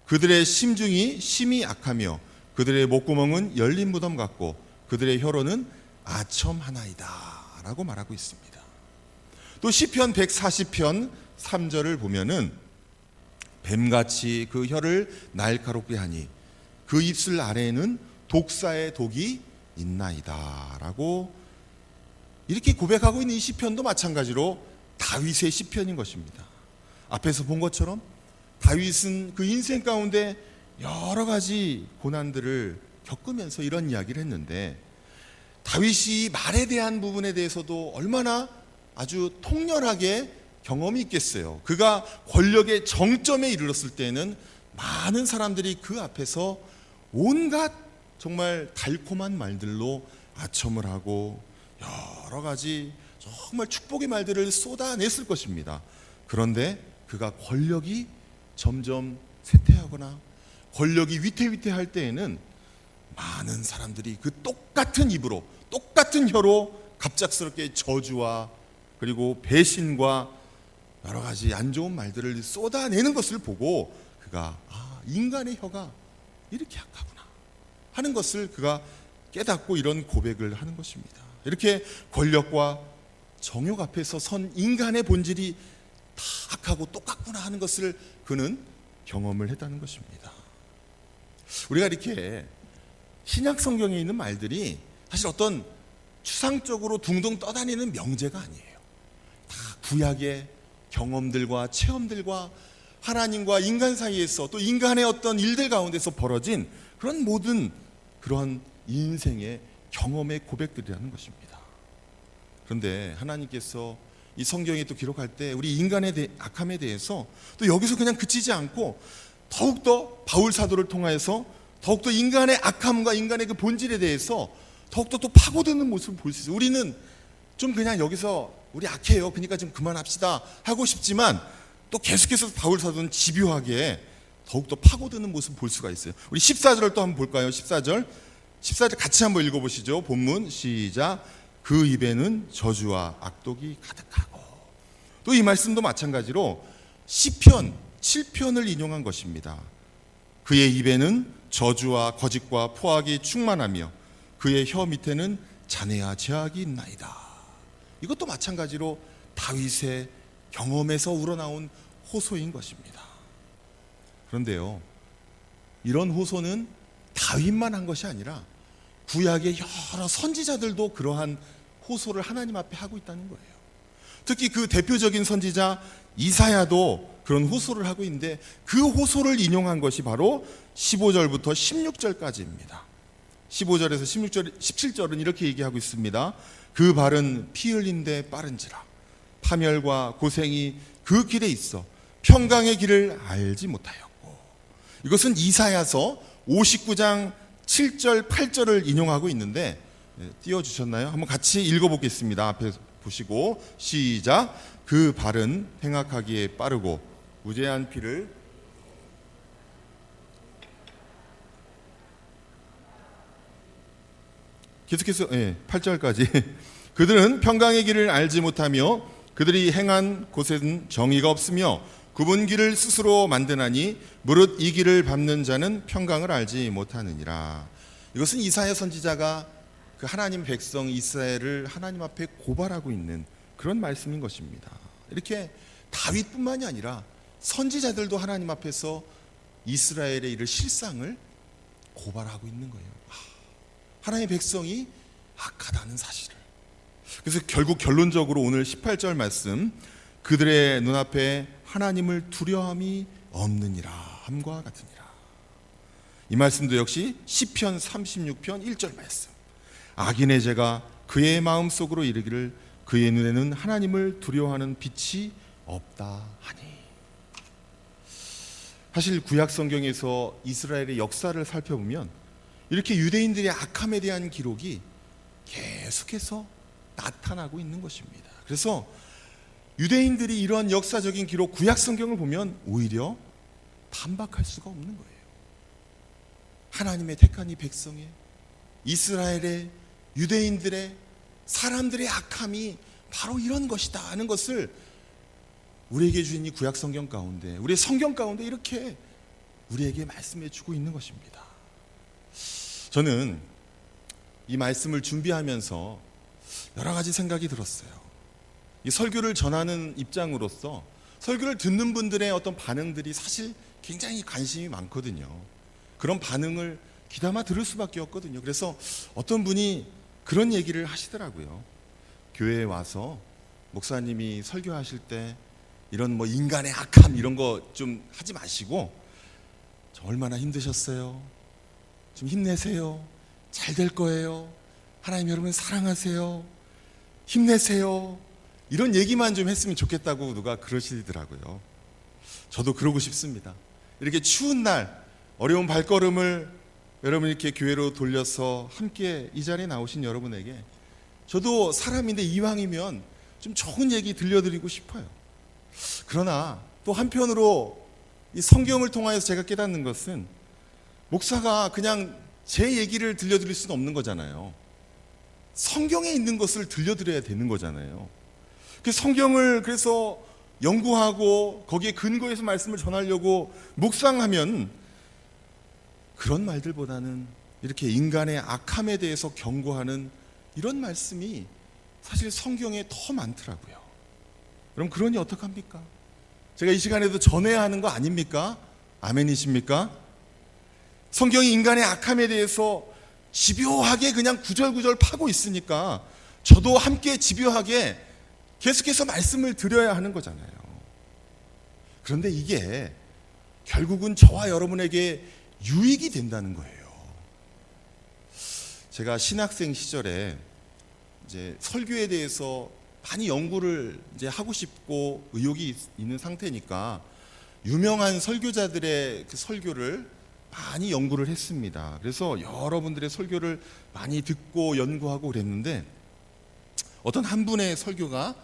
그들의 심중이 심히 악하며 그들의 목구멍은 열린 무덤 같고 그들의 혀로는 아첨하나이다 라고 말하고 있습니다. 또 시편 140편 3절을 보면은 뱀같이 그 혀를 날카롭게 하니 그 입술 아래에는 독사의 독이 있나이다 라고 이렇게 고백하고 있는 이 시편도 마찬가지로 다윗의 시편인 것입니다. 앞에서 본 것처럼 다윗은 그 인생 가운데 여러 가지 고난들을 겪으면서 이런 이야기를 했는데 다윗이 말에 대한 부분에 대해서도 얼마나 아주 통렬하게 경험이 있겠어요. 그가 권력의 정점에 이르렀을 때는 많은 사람들이 그 앞에서 온갖 정말 달콤한 말들로 아첨을 하고 여러 가지 정말 축복의 말들을 쏟아냈을 것입니다. 그런데 그가 권력이 점점 쇠퇴하거나 권력이 위태위태할 때에는 많은 사람들이 그 똑같은 입으로 똑같은 혀로 갑작스럽게 저주와 그리고 배신과 여러 가지 안 좋은 말들을 쏟아내는 것을 보고 그가 인간의 혀가 이렇게 약하구나 하는 것을 그가 깨닫고 이런 고백을 하는 것입니다. 이렇게 권력과 정욕 앞에서 선 인간의 본질이 다 악하고 똑같구나 하는 것을 그는 경험을 했다는 것입니다. 우리가 이렇게 신약 성경에 있는 말들이 사실 어떤 추상적으로 둥둥 떠다니는 명제가 아니에요. 다 구약의 경험들과 체험들과 하나님과 인간 사이에서 또 인간의 어떤 일들 가운데서 벌어진 그런 모든 그런 인생의 경험의 고백들이라는 것입니다. 그런데 하나님께서 이 성경에 또 기록할 때 우리 인간의 악함에 대해서 또 여기서 그냥 그치지 않고 더욱더 바울 사도를 통하여서 더욱더 인간의 악함과 인간의 그 본질에 대해서 더욱더 또 파고드는 모습을 볼 수 있어요. 우리는 좀 그냥 여기서 우리 악해요, 그러니까 좀 그만합시다 하고 싶지만 또 계속해서 바울 사도는 집요하게 더욱더 파고드는 모습을 볼 수가 있어요. 우리 14절을 또 한번 볼까요? 14절 같이 한번 읽어보시죠. 본문 시작. 그 입에는 저주와 악독이 가득하고. 또 이 말씀도 마찬가지로 시편 7편을 인용한 것입니다. 그의 입에는 저주와 거짓과 포악이 충만하며 그의 혀 밑에는 잔해와 제약이 있나이다. 이것도 마찬가지로 다윗의 경험에서 우러나온 호소인 것입니다. 그런데요, 이런 호소는 다윗만 한 것이 아니라 구약의 여러 선지자들도 그러한 호소를 하나님 앞에 하고 있다는 거예요. 특히 그 대표적인 선지자 이사야도 그런 호소를 하고 있는데 그 호소를 인용한 것이 바로 15절부터 16절까지입니다. 15절에서 17절은 이렇게 얘기하고 있습니다. 그 발은 피 흘린 데 빠른지라 파멸과 고생이 그 길에 있어 평강의 길을 알지 못하였고. 이것은 이사야서 59장 7절 8절을 인용하고 있는데 띄워주셨나요? 한번 같이 읽어보겠습니다. 앞에 보시고 시작. 그 발은 행악하기에 빠르고 무죄한 피를 계속해서 8절까지 그들은 평강의 길을 알지 못하며 그들이 행한 곳에는 정의가 없으며 굽은 길을 스스로 만드나니 무릇 이 길을 밟는 자는 평강을 알지 못하느니라. 이것은 이사야 선지자가 그 하나님 백성 이스라엘을 하나님 앞에 고발하고 있는 그런 말씀인 것입니다. 이렇게 다윗뿐만이 아니라 선지자들도 하나님 앞에서 이스라엘의 이를 실상을 고발하고 있는 거예요. 하나님의 백성이 악하다는 사실을. 그래서 결국 결론적으로 오늘 18절 말씀, 그들의 눈앞에 하나님을 두려움이 없느니라 함과 같으니라. 이 말씀도 역시 시편 36편 1절 말씀. 악인의 죄가 그의 마음속으로 이르기를 그의 눈에는 하나님을 두려워하는 빛이 없다 하니. 사실 구약 성경에서 이스라엘의 역사를 살펴보면 이렇게 유대인들의 악함에 대한 기록이 계속해서 나타나고 있는 것입니다. 그래서 유대인들이 이러한 역사적인 기록 구약 성경을 보면 오히려 반박할 수가 없는 거예요. 하나님의 택한 이 백성의 이스라엘의 유대인들의 사람들의 악함이 바로 이런 것이다 하는 것을 우리에게 주신 이 구약 성경 가운데, 우리의 성경 가운데 이렇게 우리에게 말씀해 주고 있는 것입니다. 저는 이 말씀을 준비하면서 여러 가지 생각이 들었어요. 이 설교를 전하는 입장으로서 설교를 듣는 분들의 어떤 반응들이 사실 굉장히 관심이 많거든요. 그런 반응을 귀담아 들을 수밖에 없거든요. 그래서 어떤 분이 그런 얘기를 하시더라고요. 교회에 와서 목사님이 설교하실 때 이런 뭐 인간의 악함 이런 거 좀 하지 마시고 저 얼마나 힘드셨어요? 좀 힘내세요. 잘 될 거예요. 하나님 여러분 사랑하세요. 힘내세요. 이런 얘기만 좀 했으면 좋겠다고 누가 그러시더라고요. 저도 그러고 싶습니다. 이렇게 추운 날 어려운 발걸음을 여러분 이렇게 교회로 돌려서 함께 이 자리에 나오신 여러분에게 저도 사람인데 이왕이면 좀 좋은 얘기 들려드리고 싶어요. 그러나 또 한편으로 이 성경을 통하여서 제가 깨닫는 것은 목사가 그냥 제 얘기를 들려드릴 수는 없는 거잖아요. 성경에 있는 것을 들려드려야 되는 거잖아요. 그 성경을 그래서 연구하고 거기에 근거해서 말씀을 전하려고 묵상하면 그런 말들보다는 이렇게 인간의 악함에 대해서 경고하는 이런 말씀이 사실 성경에 더 많더라고요. 그럼 그러니 어떡합니까? 제가 이 시간에도 전해야 하는 거 아닙니까? 아멘이십니까? 성경이 인간의 악함에 대해서 집요하게 그냥 구절구절 파고 있으니까 저도 함께 집요하게 계속해서 말씀을 드려야 하는 거잖아요. 그런데 이게 결국은 저와 여러분에게 유익이 된다는 거예요. 제가 신학생 시절에 이제 설교에 대해서 많이 연구를 이제 하고 싶고 의욕이 있는 상태니까 유명한 설교자들의 그 설교를 많이 연구를 했습니다. 그래서 여러분들의 설교를 많이 듣고 연구하고 그랬는데 어떤 한 분의 설교가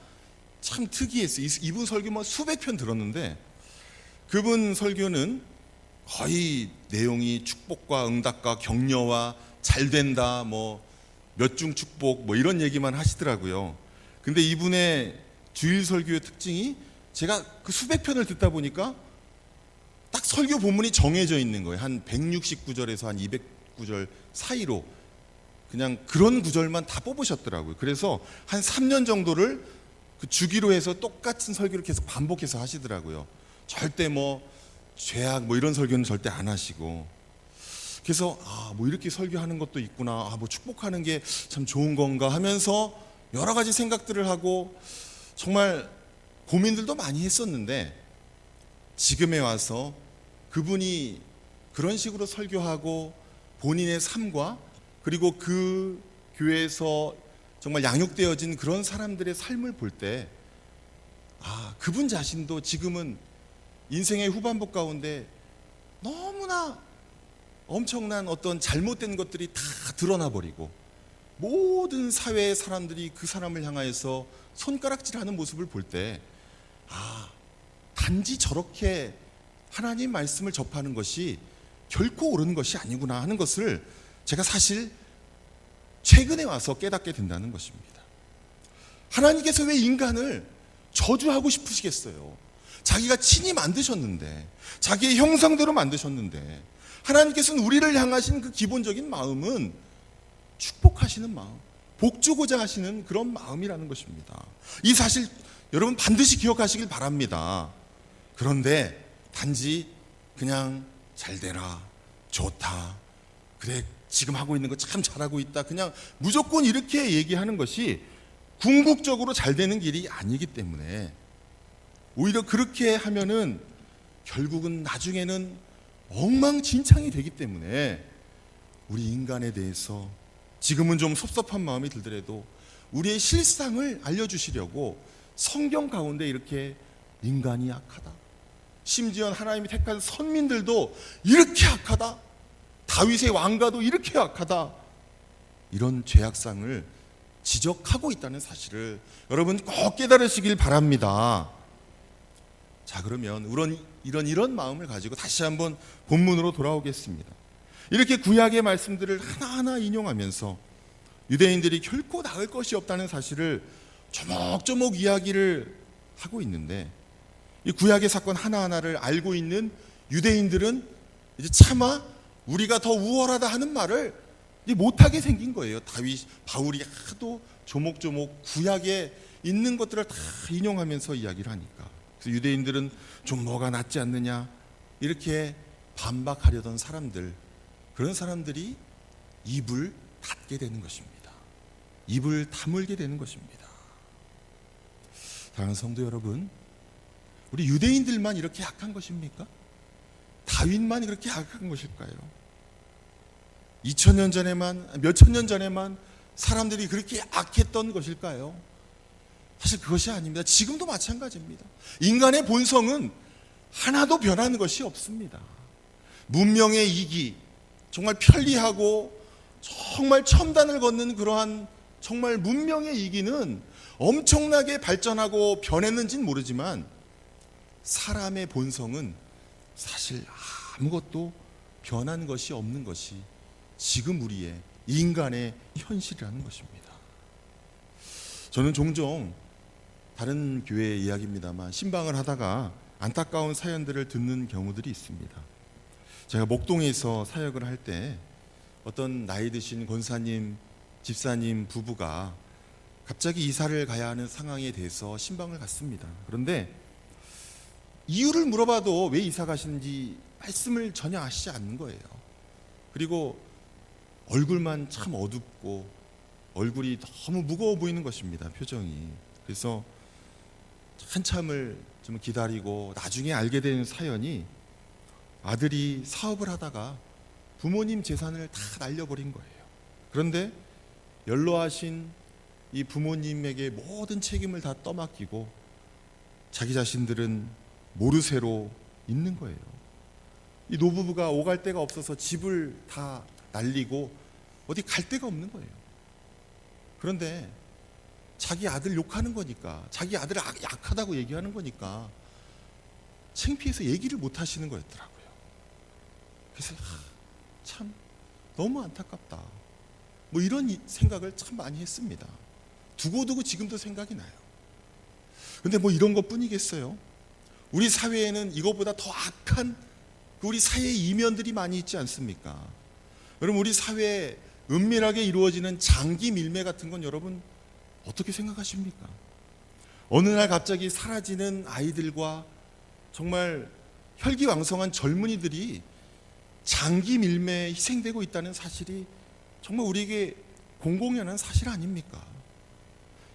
참 특이했어요. 이분 설교 뭐 수백 편 들었는데 그분 설교는 거의 내용이 축복과 응답과 격려와 잘된다 뭐 몇 중 축복 뭐 이런 얘기만 하시더라고요. 근데 이분의 주일 설교의 특징이 제가 그 수백 편을 듣다 보니까 딱 설교 본문이 정해져 있는 거예요. 한 169절에서 한 209절 사이로 그냥 그런 구절만 다 뽑으셨더라고요. 그래서 한 3년 정도를 그 주기로 해서 똑같은 설교를 계속 반복해서 하시더라고요. 절대 뭐 죄악 뭐 이런 설교는 절대 안 하시고. 그래서 뭐 이렇게 설교하는 것도 있구나. 뭐 축복하는 게 참 좋은 건가 하면서 여러 가지 생각들을 하고 정말 고민들도 많이 했었는데 지금에 와서 그분이 그런 식으로 설교하고 본인의 삶과 그리고 그 교회에서 정말 양육되어진 그런 사람들의 삶을 볼 때 그분 자신도 지금은 인생의 후반부 가운데 너무나 엄청난 어떤 잘못된 것들이 다 드러나 버리고 모든 사회의 사람들이 그 사람을 향하여서 손가락질하는 모습을 볼 때 단지 저렇게 하나님 말씀을 접하는 것이 결코 옳은 것이 아니구나 하는 것을 제가 사실 최근에 와서 깨닫게 된다는 것입니다. 하나님께서 왜 인간을 저주하고 싶으시겠어요? 자기가 친히 만드셨는데, 자기의 형상대로 만드셨는데, 하나님께서는 우리를 향하신 그 기본적인 마음은 축복하시는 마음, 복 주고자 하시는 그런 마음이라는 것입니다. 이 사실 여러분 반드시 기억하시길 바랍니다. 그런데 단지 그냥 잘 되라, 좋다, 그래 지금 하고 있는 거 참 잘하고 있다, 그냥 무조건 이렇게 얘기하는 것이 궁극적으로 잘 되는 길이 아니기 때문에 오히려 그렇게 하면은 결국은 나중에는 엉망진창이 되기 때문에 우리 인간에 대해서 지금은 좀 섭섭한 마음이 들더라도 우리의 실상을 알려주시려고 성경 가운데 이렇게 인간이 악하다, 심지어 하나님이 택한 선민들도 이렇게 악하다, 다윗의 왕가도 이렇게 악하다, 이런 죄악상을 지적하고 있다는 사실을 여러분 꼭 깨달으시길 바랍니다. 자, 그러면 이런 마음을 가지고 다시 한번 본문으로 돌아오겠습니다. 이렇게 구약의 말씀들을 하나하나 인용하면서 유대인들이 결코 나을 것이 없다는 사실을 조목조목 이야기를 하고 있는데, 이 구약의 사건 하나하나를 알고 있는 유대인들은 이제 차마 우리가 더 우월하다 하는 말을 못하게 생긴 거예요. 바울이 하도 조목조목 구약에 있는 것들을 다 인용하면서 이야기를 하니까. 그래서 유대인들은 좀 뭐가 낫지 않느냐 이렇게 반박하려던 사람들, 그런 사람들이 입을 닫게 되는 것입니다. 입을 다물게 되는 것입니다. 사랑하는 성도 여러분, 우리 유대인들만 이렇게 악한 것입니까? 다윗만 그렇게 악한 것일까요? 2000년 전에만, 몇천 년 전에만 사람들이 그렇게 악했던 것일까요? 사실 그것이 아닙니다. 지금도 마찬가지입니다. 인간의 본성은 하나도 변하는 것이 없습니다. 문명의 이기, 정말 편리하고 정말 첨단을 걷는 그러한 정말 문명의 이기는 엄청나게 발전하고 변했는지는 모르지만 사람의 본성은 사실 아무것도 변한 것이 없는 것이 지금 우리의 인간의 현실이라는 것입니다. 저는 종종 다른 교회의 이야기입니다만 신방을 하다가 안타까운 사연들을 듣는 경우들이 있습니다. 제가 목동에서 사역을 할 때 어떤 나이 드신 권사님, 집사님 부부가 갑자기 이사를 가야 하는 상황에 대해서 신방을 갔습니다. 그런데 이유를 물어봐도 왜 이사 가시는지 말씀을 전혀 하시지 않는 거예요. 그리고 얼굴만 참 어둡고 얼굴이 너무 무거워 보이는 것입니다. 표정이. 그래서 한참을 좀 기다리고 나중에 알게 된 사연이 아들이 사업을 하다가 부모님 재산을 다 날려버린 거예요. 그런데 연로하신 이 부모님에게 모든 책임을 다 떠맡기고 자기 자신들은 모르쇠로 있는 거예요. 이 노부부가 오갈 데가 없어서 집을 다 날리고 어디 갈 데가 없는 거예요. 그런데 자기 아들 욕하는 거니까, 자기 아들을 약하다고 얘기하는 거니까 창피해서 얘기를 못 하시는 거였더라고요. 그래서 참 너무 안타깝다. 뭐 이런 생각을 참 많이 했습니다. 두고두고 지금도 생각이 나요. 근데 뭐 이런 것 뿐이겠어요? 우리 사회에는 이것보다 더 악한 우리 사회의 이면들이 많이 있지 않습니까? 여러분, 우리 사회에 은밀하게 이루어지는 장기 밀매 같은 건 여러분 어떻게 생각하십니까? 어느 날 갑자기 사라지는 아이들과 정말 혈기왕성한 젊은이들이 장기 밀매에 희생되고 있다는 사실이 정말 우리에게 공공연한 사실 아닙니까?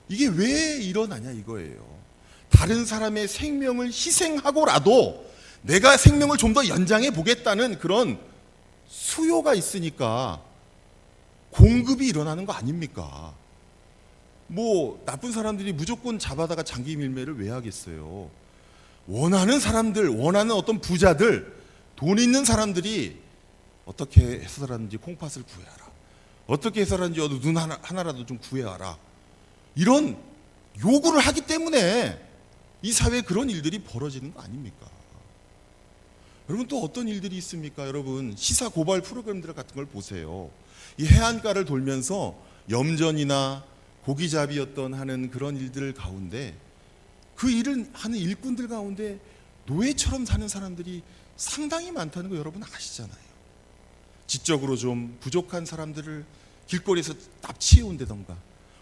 이게 왜 일어나냐 이거예요. 다른 사람의 생명을 희생하고라도 내가 생명을 좀 더 연장해 보겠다는 그런 수요가 있으니까 공급이 일어나는 거 아닙니까? 뭐 나쁜 사람들이 무조건 잡아다가 장기 밀매를 왜 하겠어요? 원하는 사람들, 원하는 어떤 부자들, 돈 있는 사람들이 어떻게 해서라든지 콩팥을 구해라, 어떻게 해서라든지 눈 하나라도 좀 구해와라, 이런 요구를 하기 때문에 이 사회에 그런 일들이 벌어지는 거 아닙니까? 여러분, 또 어떤 일들이 있습니까? 여러분, 시사 고발 프로그램들 같은 걸 보세요. 이 해안가를 돌면서 염전이나 고기잡이였던 하는 그런 일들 가운데 그 일을 하는 일꾼들 가운데 노예처럼 사는 사람들이 상당히 많다는 거 여러분 아시잖아요. 지적으로 좀 부족한 사람들을 길거리에서 납치해 온다던가,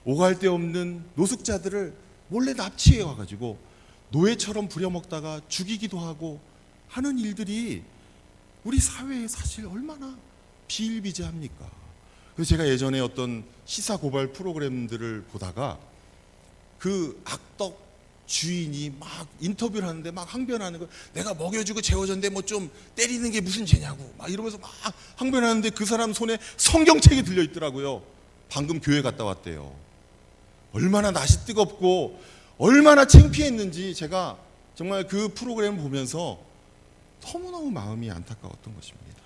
오갈 데 없는 노숙자들을 몰래 납치해 와가지고 노예처럼 부려먹다가 죽이기도 하고 하는 일들이 우리 사회에 사실 얼마나 비일비재합니까? 그래서 제가 예전에 어떤 시사 고발 프로그램들을 보다가 그 악덕 주인이 막 인터뷰를 하는데 막 항변하는 거, 내가 먹여주고 재워줬는데 뭐 좀 때리는 게 무슨 죄냐고 막 이러면서 막 항변하는데 그 사람 손에 성경책이 들려 있더라고요. 방금 교회 갔다 왔대요. 얼마나 낯이 뜨겁고 얼마나 창피했는지 제가 정말 그 프로그램을 보면서 너무너무 마음이 안타까웠던 것입니다.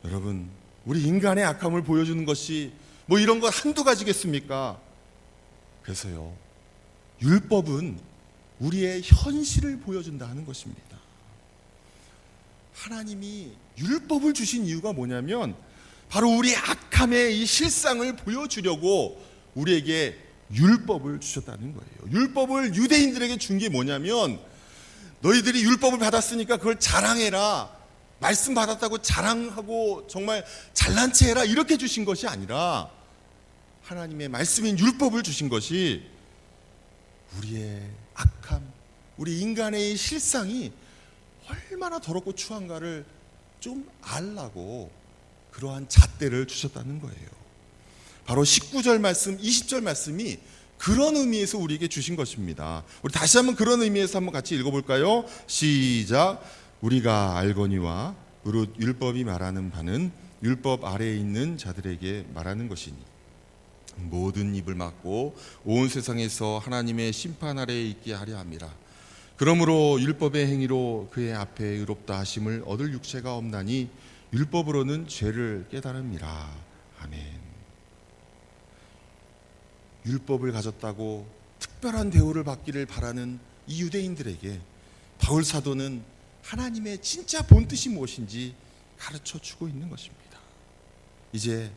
여러분, 우리 인간의 악함을 보여주는 것이 뭐 이런 것 한두 가지겠습니까? 그래서요, 율법은 우리의 현실을 보여준다 하는 것입니다. 하나님이 율법을 주신 이유가 뭐냐면 바로 우리의 악함의 이 실상을 보여주려고 우리에게 율법을 주셨다는 거예요. 율법을 유대인들에게 준 게 뭐냐면 너희들이 율법을 받았으니까 그걸 자랑해라, 말씀 받았다고 자랑하고 정말 잘난 체 해라, 이렇게 주신 것이 아니라 하나님의 말씀인 율법을 주신 것이 우리의 악함, 우리 인간의 실상이 얼마나 더럽고 추한가를 좀 알라고 그러한 잣대를 주셨다는 거예요. 바로 19절 말씀, 20절 말씀이 그런 의미에서 우리에게 주신 것입니다. 우리 다시 한번 그런 의미에서 한번 같이 읽어볼까요? 시작. 우리가 알거니와 무릇 율법이 말하는 바는 율법 아래에 있는 자들에게 말하는 것이니 모든 입을 막고 온 세상에서 하나님의 심판 아래에 있게 하려 함이라. 그러므로 율법의 행위로 그의 앞에 의롭다 하심을 얻을 육체가 없나니 율법으로는 죄를 깨달음이라. 아멘. 율법을 가졌다고 특별한 대우를 받기를 바라는 이 유대인들에게 바울 사도는 하나님의 진짜 본뜻이 무엇인지 가르쳐주고 있는 것입니다. 이제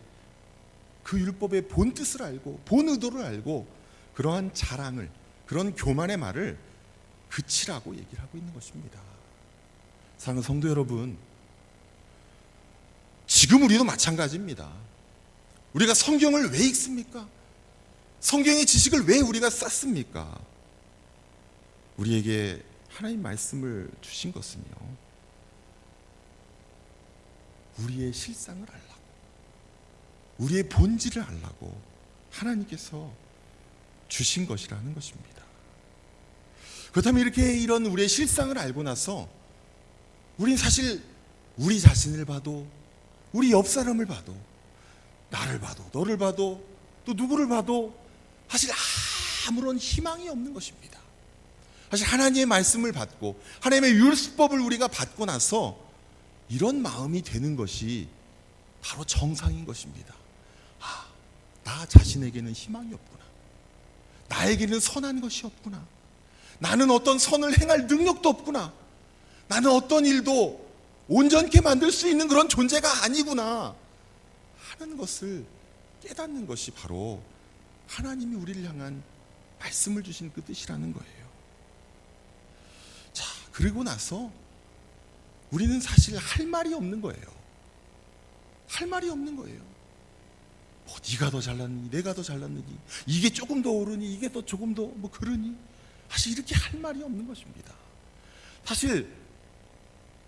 그 율법의 본뜻을 알고 본 의도를 알고 그러한 자랑을, 그런 교만의 말을 그치라고 얘기를 하고 있는 것입니다. 사랑하는 성도 여러분, 지금 우리도 마찬가지입니다. 우리가 성경을 왜 읽습니까? 성경의 지식을 왜 우리가 쌓습니까? 우리에게 하나님 말씀을 주신 것은요, 우리의 실상을 알라고, 우리의 본질을 알라고 하나님께서 주신 것이라는 것입니다. 그렇다면 이런 우리의 실상을 알고 나서 우린 사실 우리 자신을 봐도, 우리 옆 사람을 봐도, 나를 봐도, 너를 봐도, 또 누구를 봐도 사실 아무런 희망이 없는 것입니다. 사실 하나님의 말씀을 받고 하나님의 율법을 우리가 받고 나서 이런 마음이 되는 것이 바로 정상인 것입니다. 나 자신에게는 희망이 없구나. 나에게는 선한 것이 없구나. 나는 어떤 선을 행할 능력도 없구나. 나는 어떤 일도 온전케 만들 수 있는 그런 존재가 아니구나 하는 것을 깨닫는 것이 바로 하나님이 우리를 향한 말씀을 주신 그 뜻이라는 거예요. 자, 그리고 나서 우리는 사실 할 말이 없는 거예요. 할 말이 없는 거예요. 뭐 네가 더 잘났느니, 내가 더 잘났느니, 이게 조금 더 옳으니, 이게 더 조금 더 뭐 그러니, 사실 이렇게 할 말이 없는 것입니다. 사실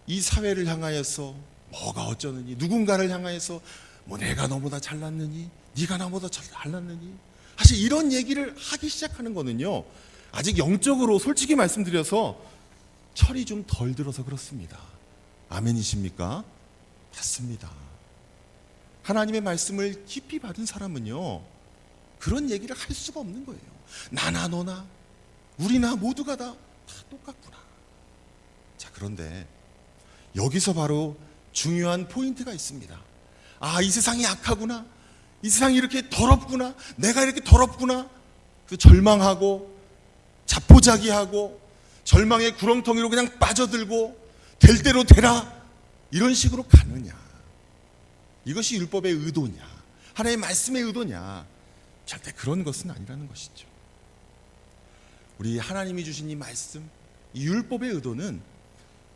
이 사회를 향하여서 뭐가 어쩌느니, 누군가를 향하여서 뭐 내가 너보다 잘났느니, 네가 나보다 잘났느니, 사실 이런 얘기를 하기 시작하는 거는요, 아직 영적으로 솔직히 말씀드려서 철이 좀 덜 들어서 그렇습니다. 아멘이십니까? 맞습니다. 하나님의 말씀을 깊이 받은 사람은요, 그런 얘기를 할 수가 없는 거예요. 나나 너나 우리나 모두가 다 똑같구나. 자, 그런데 여기서 바로 중요한 포인트가 있습니다. 이 세상이 악하구나, 이 세상이 이렇게 더럽구나, 내가 이렇게 더럽구나, 그 절망하고 자포자기하고 절망의 구렁텅이로 그냥 빠져들고 될 대로 되라, 이런 식으로 가느냐, 이것이 율법의 의도냐, 하나님의 말씀의 의도냐? 절대 그런 것은 아니라는 것이죠. 우리 하나님이 주신 이 말씀, 이 율법의 의도는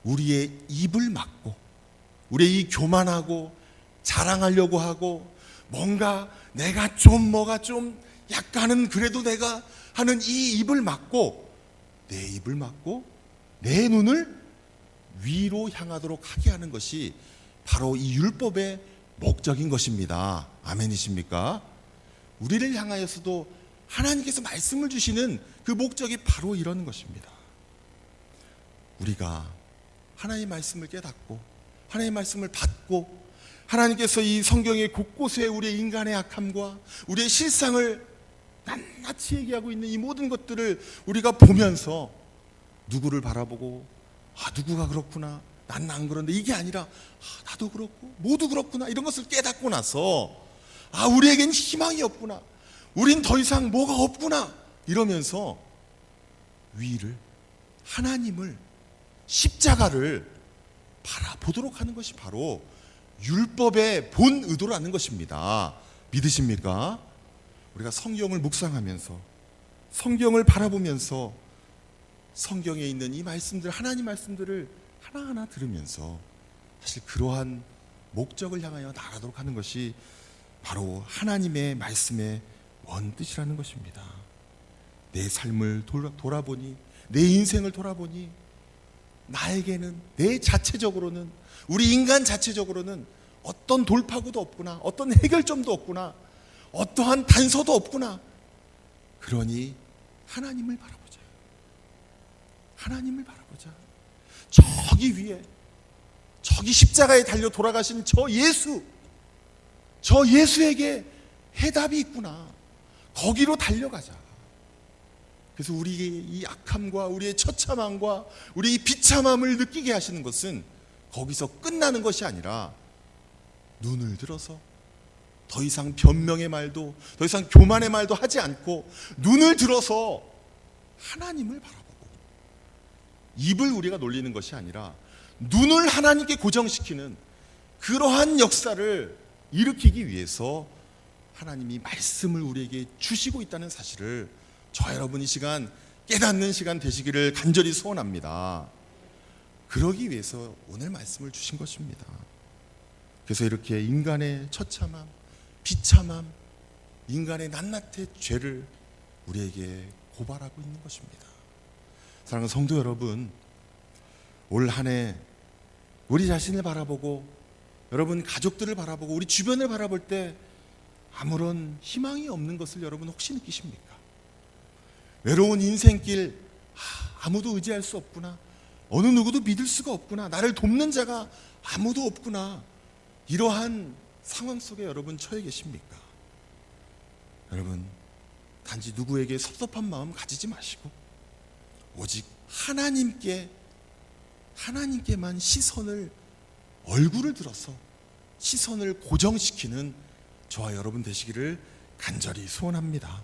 우리의 입을 막고, 우리의 이 교만하고 자랑하려고 하고 뭔가 내가 좀 뭐가 좀 약간은 그래도 내가 하는 이 입을 막고, 내 입을 막고 내 눈을 위로 향하도록 하게 하는 것이 바로 이 율법의 목적인 것입니다. 아멘이십니까? 우리를 향하여서도 하나님께서 말씀을 주시는 그 목적이 바로 이런 것입니다. 우리가 하나님의 말씀을 깨닫고 하나님의 말씀을 받고 하나님께서 이 성경의 곳곳에 우리의 인간의 악함과 우리의 실상을 낱낱이 얘기하고 있는 이 모든 것들을 우리가 보면서 누구를 바라보고 누구가 그렇구나, 난 안 그런데, 이게 아니라 나도 그렇고 모두 그렇구나, 이런 것을 깨닫고 나서 우리에겐 희망이 없구나, 우린 더 이상 뭐가 없구나, 이러면서 위를, 하나님을, 십자가를 바라보도록 하는 것이 바로 율법의 본 의도라는 것입니다. 믿으십니까? 우리가 성경을 묵상하면서 성경을 바라보면서 성경에 있는 이 말씀들, 하나님 말씀들을 하나하나 들으면서 사실 그러한 목적을 향하여 나가도록 하는 것이 바로 하나님의 말씀의 원뜻이라는 것입니다. 내 삶을 돌아보니, 내 인생을 돌아보니 나에게는, 내 자체적으로는, 우리 인간 자체적으로는 어떤 돌파구도 없구나, 어떤 해결점도 없구나, 어떠한 단서도 없구나. 그러니 하나님을 바라보자. 하나님을 바라보자. 저기 위에, 저기 십자가에 달려 돌아가신 저 예수에게 해답이 있구나. 거기로 달려가자. 그래서 우리의 이 악함과 우리의 처참함과 우리의 이 비참함을 느끼게 하시는 것은 거기서 끝나는 것이 아니라 눈을 들어서 더 이상 변명의 말도, 더 이상 교만의 말도 하지 않고 눈을 들어서 하나님을 바라보고, 입을 우리가 놀리는 것이 아니라 눈을 하나님께 고정시키는 그러한 역사를 일으키기 위해서 하나님이 말씀을 우리에게 주시고 있다는 사실을 저 여러분 이 시간 깨닫는 시간 되시기를 간절히 소원합니다. 그러기 위해서 오늘 말씀을 주신 것입니다. 그래서 이렇게 인간의 처참함, 비참함, 인간의 낱낱의 죄를 우리에게 고발하고 있는 것입니다. 사랑하는 성도 여러분, 올 한 해 우리 자신을 바라보고 여러분 가족들을 바라보고 우리 주변을 바라볼 때 아무런 희망이 없는 것을 여러분 혹시 느끼십니까? 외로운 인생길, 아무도 의지할 수 없구나, 어느 누구도 믿을 수가 없구나, 나를 돕는 자가 아무도 없구나, 이러한 상황 속에 여러분 처해 계십니까? 여러분, 단지 누구에게 섭섭한 마음 가지지 마시고 오직 하나님께만 얼굴을 들어서 시선을 고정시키는 저와 여러분 되시기를 간절히 소원합니다.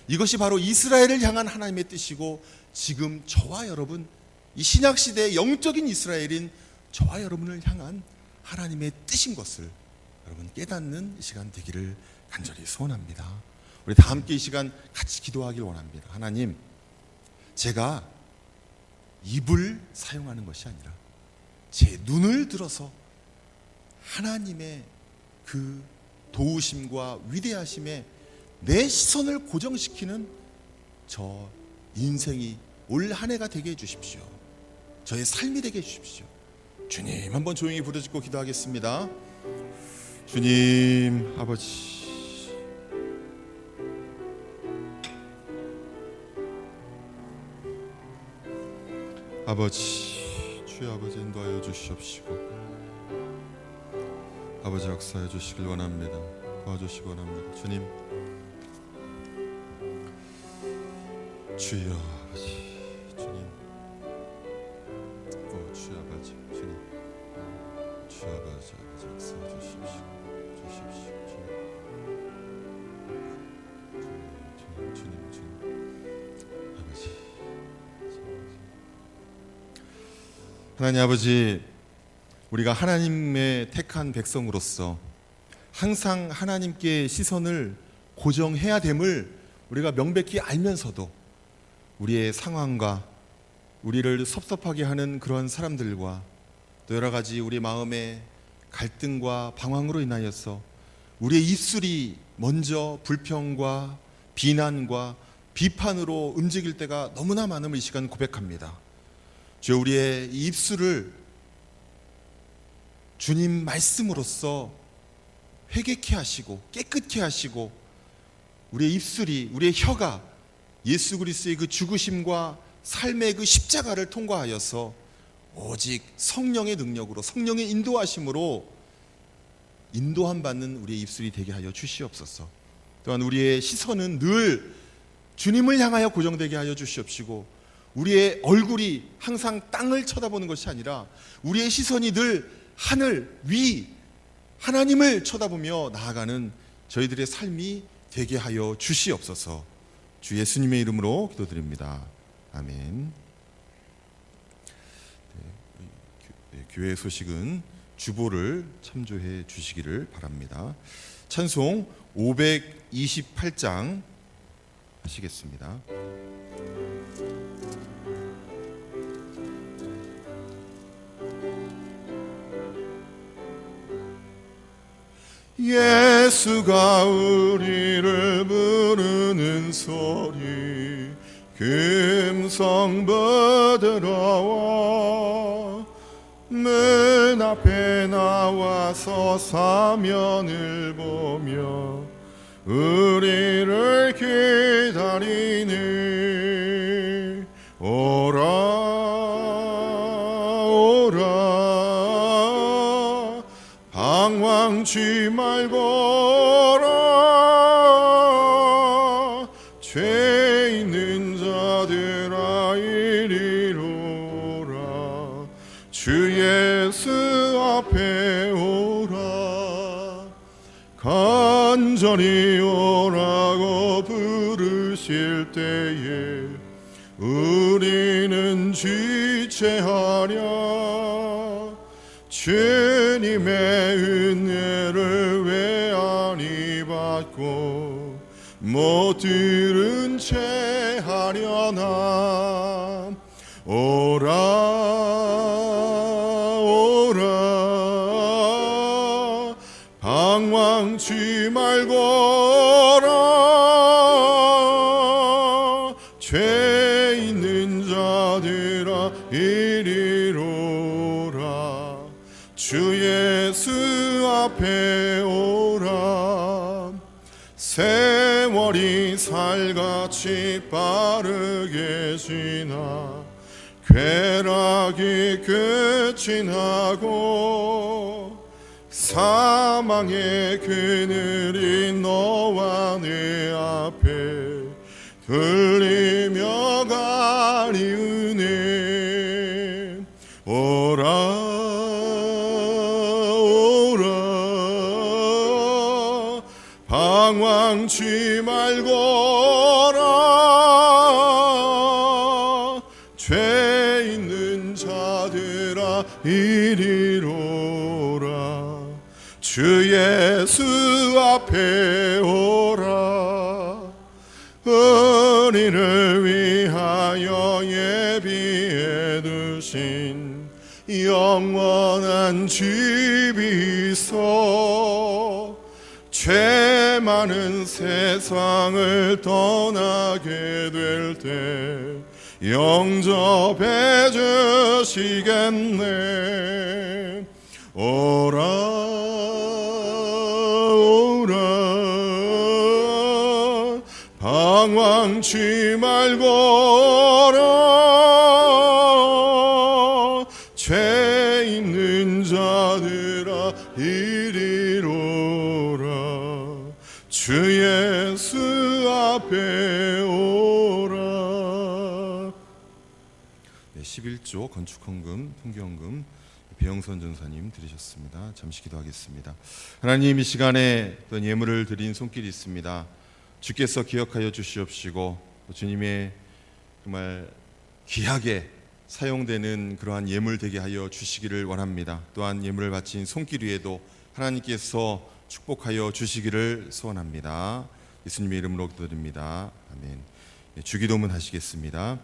이것이 바로 이스라엘을 향한 하나님의 뜻이고, 지금 저와 여러분, 이 신약시대의 영적인 이스라엘인 저와 여러분을 향한 하나님의 뜻인 것을 여러분 깨닫는 이 시간 되기를 간절히 소원합니다. 우리 다 함께 이 시간 같이 기도하길 원합니다. 하나님, 제가 입을 사용하는 것이 아니라 제 눈을 들어서 하나님의 그 도우심과 위대하심에 내 시선을 고정시키는 저 인생이 올 한 해가 되게 해주십시오. 저의 삶이 되게 해주십시오. 주님, 한번 조용히 부르짖고 기도하겠습니다. 주님 아버지, 주의 아버지 인도하여 주시옵시고 아버지 역사해 주시길 원합니다. 도와주시기 원합니다. 주님, 주여 아버지, 주님, 주여 아버지, 주님, 주여 아버지, 역사해 주십시오. 주님, 아버지, 하나님 아버지, 우리가 하나님의 택한 백성으로서 항상 하나님께 시선을 고정해야 됨을 우리가 명백히 알면서도 우리의 상황과 우리를 섭섭하게 하는 그런 사람들과 또 여러 가지 우리 마음의 갈등과 방황으로 인하여서 우리의 입술이 먼저 불평과 비난과 비판으로 움직일 때가 너무나 많음을 이 시간 고백합니다. 주여, 우리의 입술을 주님 말씀으로써 회개케 하시고 깨끗게 하시고, 우리의 입술이, 우리의 혀가 예수 그리스도의 그 죽으심과 삶의 그 십자가를 통과하여서 오직 성령의 능력으로, 성령의 인도하심으로 인도함 받는 우리의 입술이 되게 하여 주시옵소서. 또한 우리의 시선은 늘 주님을 향하여 고정되게 하여 주시옵시고, 우리의 얼굴이 항상 땅을 쳐다보는 것이 아니라 우리의 시선이 늘 하늘 위 하나님을 쳐다보며 나아가는 저희들의 삶이 되게 하여 주시옵소서. 주 예수님의 이름으로 기도드립니다. 아멘. 교회 소식은 주보를 참조해 주시기를 바랍니다. 찬송 528장 하시겠습니다. 예수가 우리를 부르는 소리 금성 부드러워 문 앞에 나와서 사면을 보며 우리를 기다리니 오라 오라 방황치 말거라 죄 있는 자들아 이리로라 주 예수 앞에 오라 간절히 오라고 부르실 때에 우리는 지체하랴 주님의 은혜를 왜 아니 받고 못 들은 채 하려나 오라 오라 방황치 말거라 주 예수 앞에 오라. 세월이 살같이 빠르게 지나 쾌락이 끝이 나고 사망의 그늘이 너와 내 앞에 들리며 가리우네. 오라 오라 방황치 말거라. 죄 있는 자들아 이리로라. 주 예수 앞에 오라. 우리를 위하여 예비해 두신 영원한 집이 있어. 죄 많은 세상을 떠나게 될 때 영접해 주시겠네. 오라 오라 방황치 말거라. 죄 있는 자들아 이리로라. 주 예수 앞에 오라. 11조 건축헌금, 통기헌금 배영선 전사님 들으셨습니다. 잠시 기도하겠습니다. 하나님, 이 시간에 어떤 예물을 드린 손길이 있습니다. 주께서 기억하여 주시옵시고 주님의 정말 귀하게 사용되는 그러한 예물 되게 하여 주시기를 원합니다. 또한 예물을 바친 손길 위에도 하나님께서 축복하여 주시기를 소원합니다. 예수님의 이름으로 기도드립니다. 아멘. 주기도문 하시겠습니다.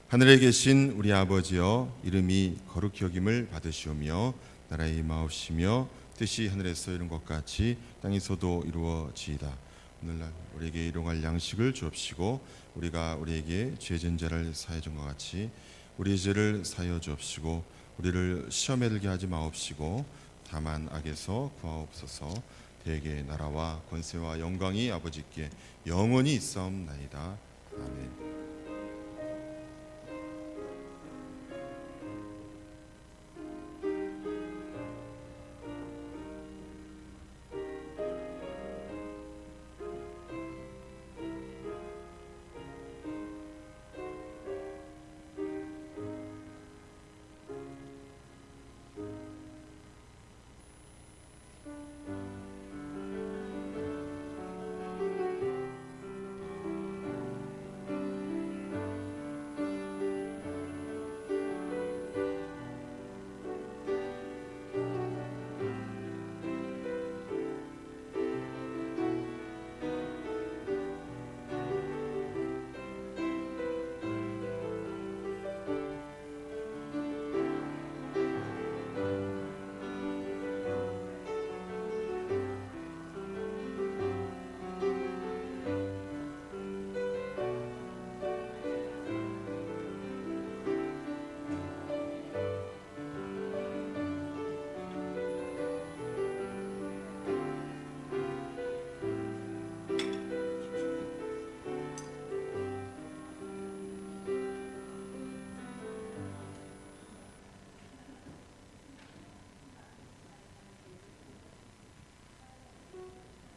하늘에 계신 우리 아버지여, 이름이 거룩히 여김을 받으시오며 나라의 임하옵시며 뜻이 하늘에서 이룬 것 같이 땅에서도 이루어지이다. 오늘날 우리에게 일용할 양식을 주옵시고 우리가 우리에게 죄진 자를 사해 준 것 같이 우리의 죄를 사하여 주옵시고 우리를 시험에 들게 하지 마옵시고 다만 악에서 구하옵소서. 대개 나라와 권세와 영광이 아버지께 영원히 있사옵나이다. 아멘.